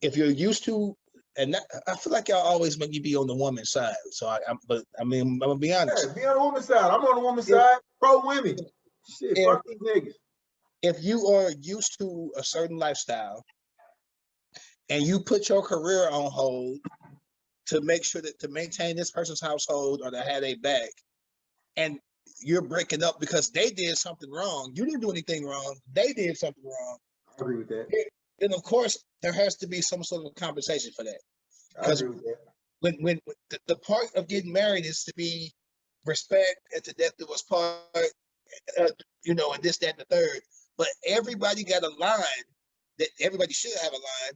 if you're used to, and that, I feel like y'all always make you be on the woman's side. So but I mean, I'm gonna be honest. Yeah, be on the woman's side. I'm on the woman's side. Pro women. Shit, fuck these niggas. If you are used to a certain lifestyle and you put your career on hold to make sure that to maintain this person's household or to have a back, and you're breaking up because they did something wrong, you didn't do anything wrong, they did something wrong. I agree with that. Then of course there has to be some sort of compensation for that. I agree with that. When the part of getting married is to be respect and to death do us part, you know, and this, that, and the third. But everybody got a line that everybody should have a line.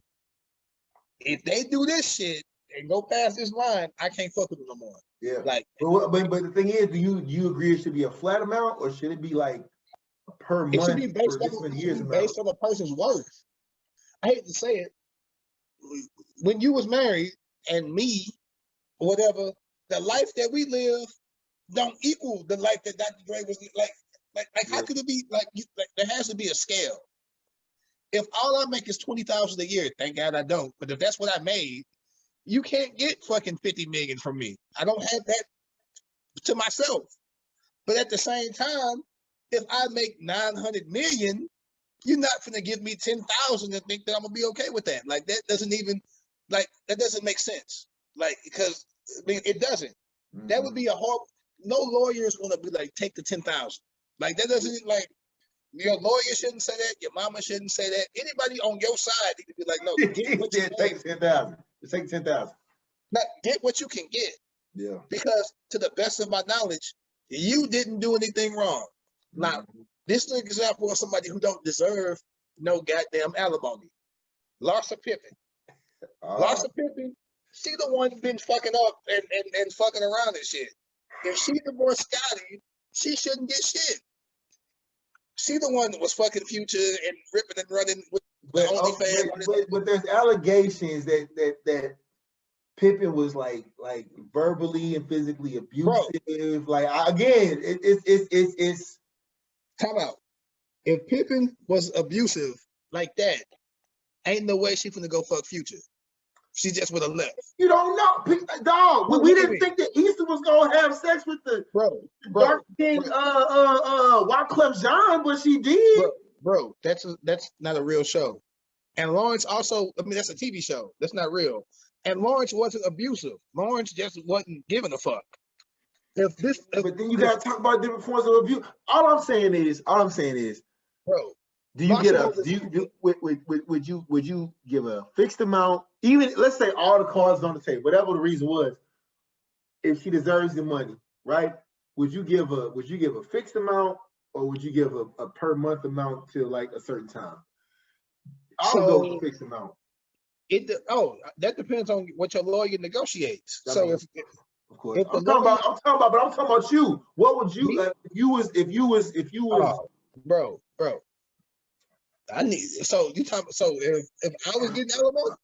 If they do this shit and go past this line, I can't fuck with them no more. Yeah. Like, but the thing is, do you agree it should be a flat amount or should it be like per month? It should be based, based on the person's worth. I hate to say it. When you was married and me, whatever, the life that we live don't equal the life that Dr. Dre was like. How could it be like there has to be a scale? If all I make is $20,000 a year, thank God I don't. But if that's what I made, you can't get fucking 50 million from me. I don't have that to myself. But at the same time, if I make 900 million, you're not gonna give me 10,000 and think that I'm gonna be okay with that. Like that doesn't even that doesn't make sense. Like because I mean it doesn't. That would be a horrible. No lawyers want to be like take the 10,000. Like that doesn't like your lawyer shouldn't say that. Your mama shouldn't say that. Anybody on your side need to be like, no, get what you take 10,000. Take 10,000. Not get what you can get. Yeah. Because to the best of my knowledge, you didn't do anything wrong. Now, this is an example of somebody who don't deserve no goddamn alimony. Larsa Pippen. Larsa Pippen, she the one been fucking up and fucking around and shit. If she divorced Scotty, she shouldn't get shit. She the one that was fucking Future and ripping and running with But, OnlyFans. but there's allegations that Pippen was like verbally and physically abusive. Like again, it's Time out. If Pippen was abusive like that, ain't no way she finna go fuck Future. She just would have left. You don't know, dog. We didn't think that Issa was gonna have sex with the dark king Wyclef Jean, but she did. Bro, that's not a real show. And Lawrence also, I mean, that's a TV show. That's not real. And Lawrence wasn't abusive. Lawrence just wasn't giving a fuck. But then you gotta talk about different forms of abuse. All I'm saying is, bro. Do you get would you give a fixed amount? Even let's say all the cards on the table, whatever the reason was, if she deserves the money, right? Would you give a fixed amount, or would you give a per month amount till like a certain time? I'll go with a fixed amount. That depends on what your lawyer negotiates. Of course, I'm talking about you. What would you like if you was bro? I need if I was getting alimony,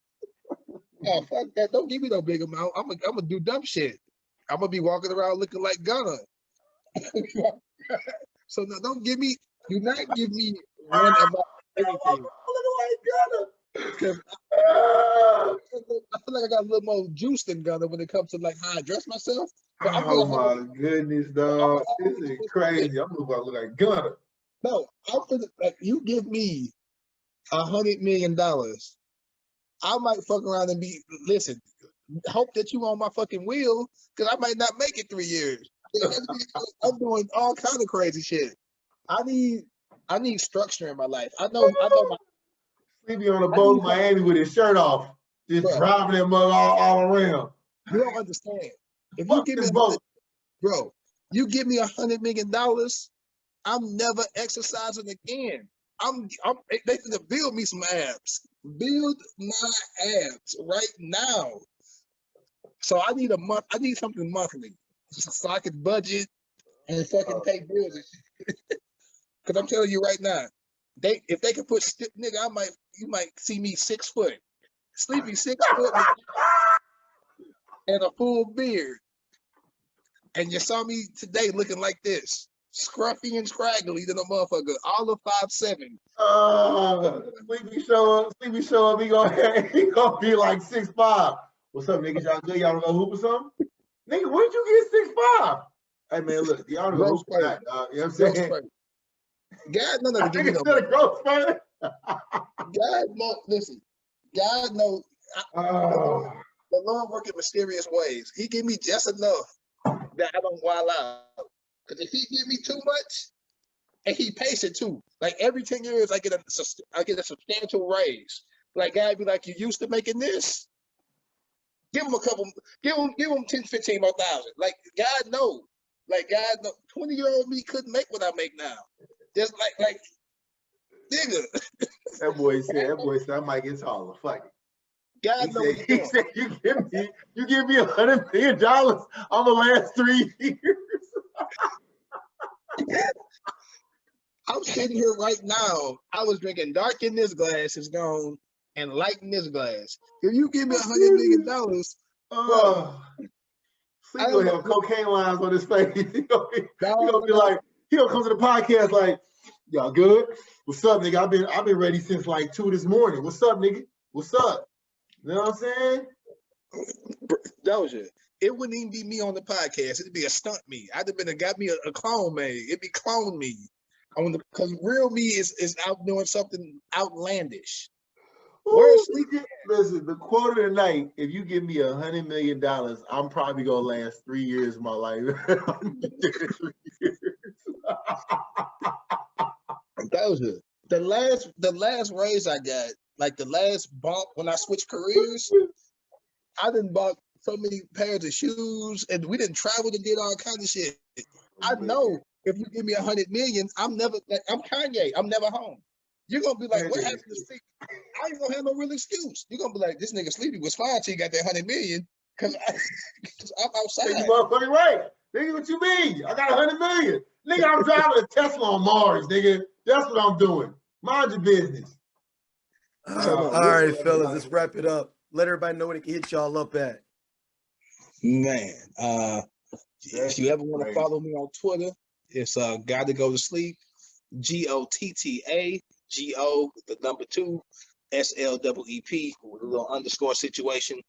oh fuck that! Don't give me no big amount. I'm gonna do dumb shit. I'm gonna be walking around looking like Gunna. So no, do not give me one about everything. I feel like I got a little more juice than Gunna when it comes to like how I dress myself. Oh my goodness, dog! This is crazy. I'm gonna look like Gunna. No, I feel like you give me $100 million, I might fuck around and hope that you on my fucking wheel, because I might not make it 3 years. I'm doing all kind of crazy shit. I need structure in my life. I know my Sleepy on a boat in Miami with his shirt off, just driving that mug all around. You don't understand. If you give me you give me $100 million, I'm never exercising again. They gonna build me some abs. Build my abs right now. So I need something monthly, so I can budget and fucking pay bills and shit. Because I'm telling you right now, if they could put nigga, you might see me 6 foot, Sleepy 6 foot, and a full beard, and you saw me today looking like this. Scruffy and scraggly than a motherfucker, all of 5'7". Sleepy show up. He gonna be like 6'5". What's up, niggas? Y'all good? Y'all wanna go hoop or something? Nigga, where'd you get 6'5"? Hey man, look, y'all wanna go hoop or not, dog? You know what I'm saying? God, no, give me no. God, no, listen. God knows. The Lord work in mysterious ways. He give me just enough that I don't wild out. Because if he give me too much, and he pays it too, like every 10 years, I get a substantial raise. Like God be like, you used to making this. Give him 10, 15 more thousand. Like God know. 20-year-old me couldn't make what I make now. Just like nigga. That boy said I might get taller. Fuck it. God knows. He said you give me $100 million on the last 3 years. I'm sitting here right now. I was drinking dark in this glass, is gone, and light in this glass. If you give me $100 million, He's gonna have cocaine lines on his face. He gonna be like, he'll come to the podcast like, y'all good? What's up, nigga? I've been ready since like 2 this morning. What's up, nigga? What's up? You know what I'm saying? Doja, it wouldn't even be me on the podcast. It'd be a stunt me. I'd have got me a clone made. It'd be clone me. Because real me is out doing something outlandish. Listen, the quote of the night, if you give me $100 million, I'm probably gonna last 3 years of my life. Doja, the last raise I got, like the last bump when I switched careers, I done bought so many pairs of shoes, and we didn't travel and did all kinds of shit. I know if you give me $100 million, I'm Kanye. I'm never home. You're gonna be like, what happened to Sleepy? I ain't gonna have no real excuse. You're gonna be like, this nigga Sleepy was fine till he got that $100 million, because I'm outside. You motherfucking right. Nigga, what you mean? I got $100 million. Nigga, I'm driving a Tesla on Mars, nigga. That's what I'm doing. Mind your business. All right, fellas, let's wrap it up. Let everybody know where they can hit y'all up at. Man, if you ever want to follow me on Twitter, it's Gotta Go to Sleep, GOTTA, GO, the number 2, SLEEP, with a little underscore situation.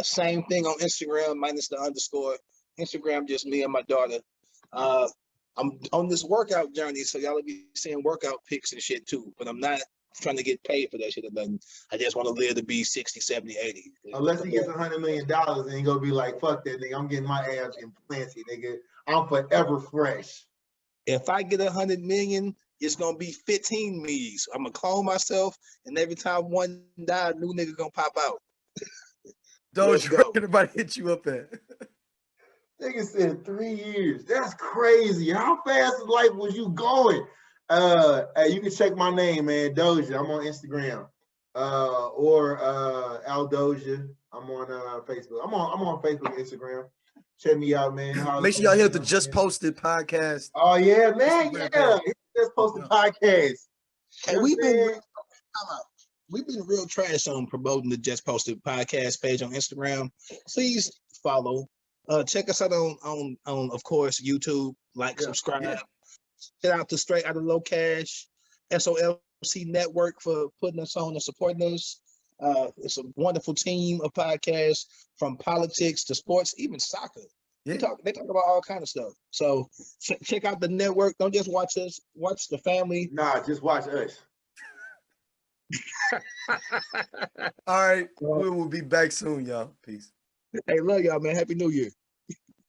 Same thing on Instagram, minus the underscore. Instagram, just me and my daughter. I'm on this workout journey, so y'all will be seeing workout pics and shit too, but I'm not trying to get paid for that shit or nothing. I just want to live to be 60, 70, 80. Unless he gets $100 million and he gonna be like, fuck that nigga, I'm getting my abs implanted, nigga. I'm forever fresh. If I get 100 million, it's gonna be 15 me's. I'm gonna clone myself, and every time one die, a new nigga gonna pop out. Doge, where can everybody hit you up at? Nigga said 3 years. That's crazy. How fast in life was you going? Hey, you can check my name, man. Doja. I'm on Instagram. Or Al Doja. I'm on Facebook. I'm on Facebook and Instagram. Check me out, man. Make sure y'all hit the Just Posted podcast. Oh yeah, man. Instagram Yeah. page. Just Posted podcast. Hey, we've been real trash on promoting the Just Posted podcast page on Instagram. Please follow. Check us out on of course YouTube. Subscribe. Yeah. Shout out to Straight Out of Low Cash, SOLC Network for putting us on and supporting us. It's a wonderful team of podcasts from politics to sports, even soccer. Yeah. They talk about all kind of stuff. So check out the network. Don't just watch us. Watch the family. Nah, just watch us. All right. We will be back soon, y'all. Peace. Hey, love y'all, man. Happy New Year.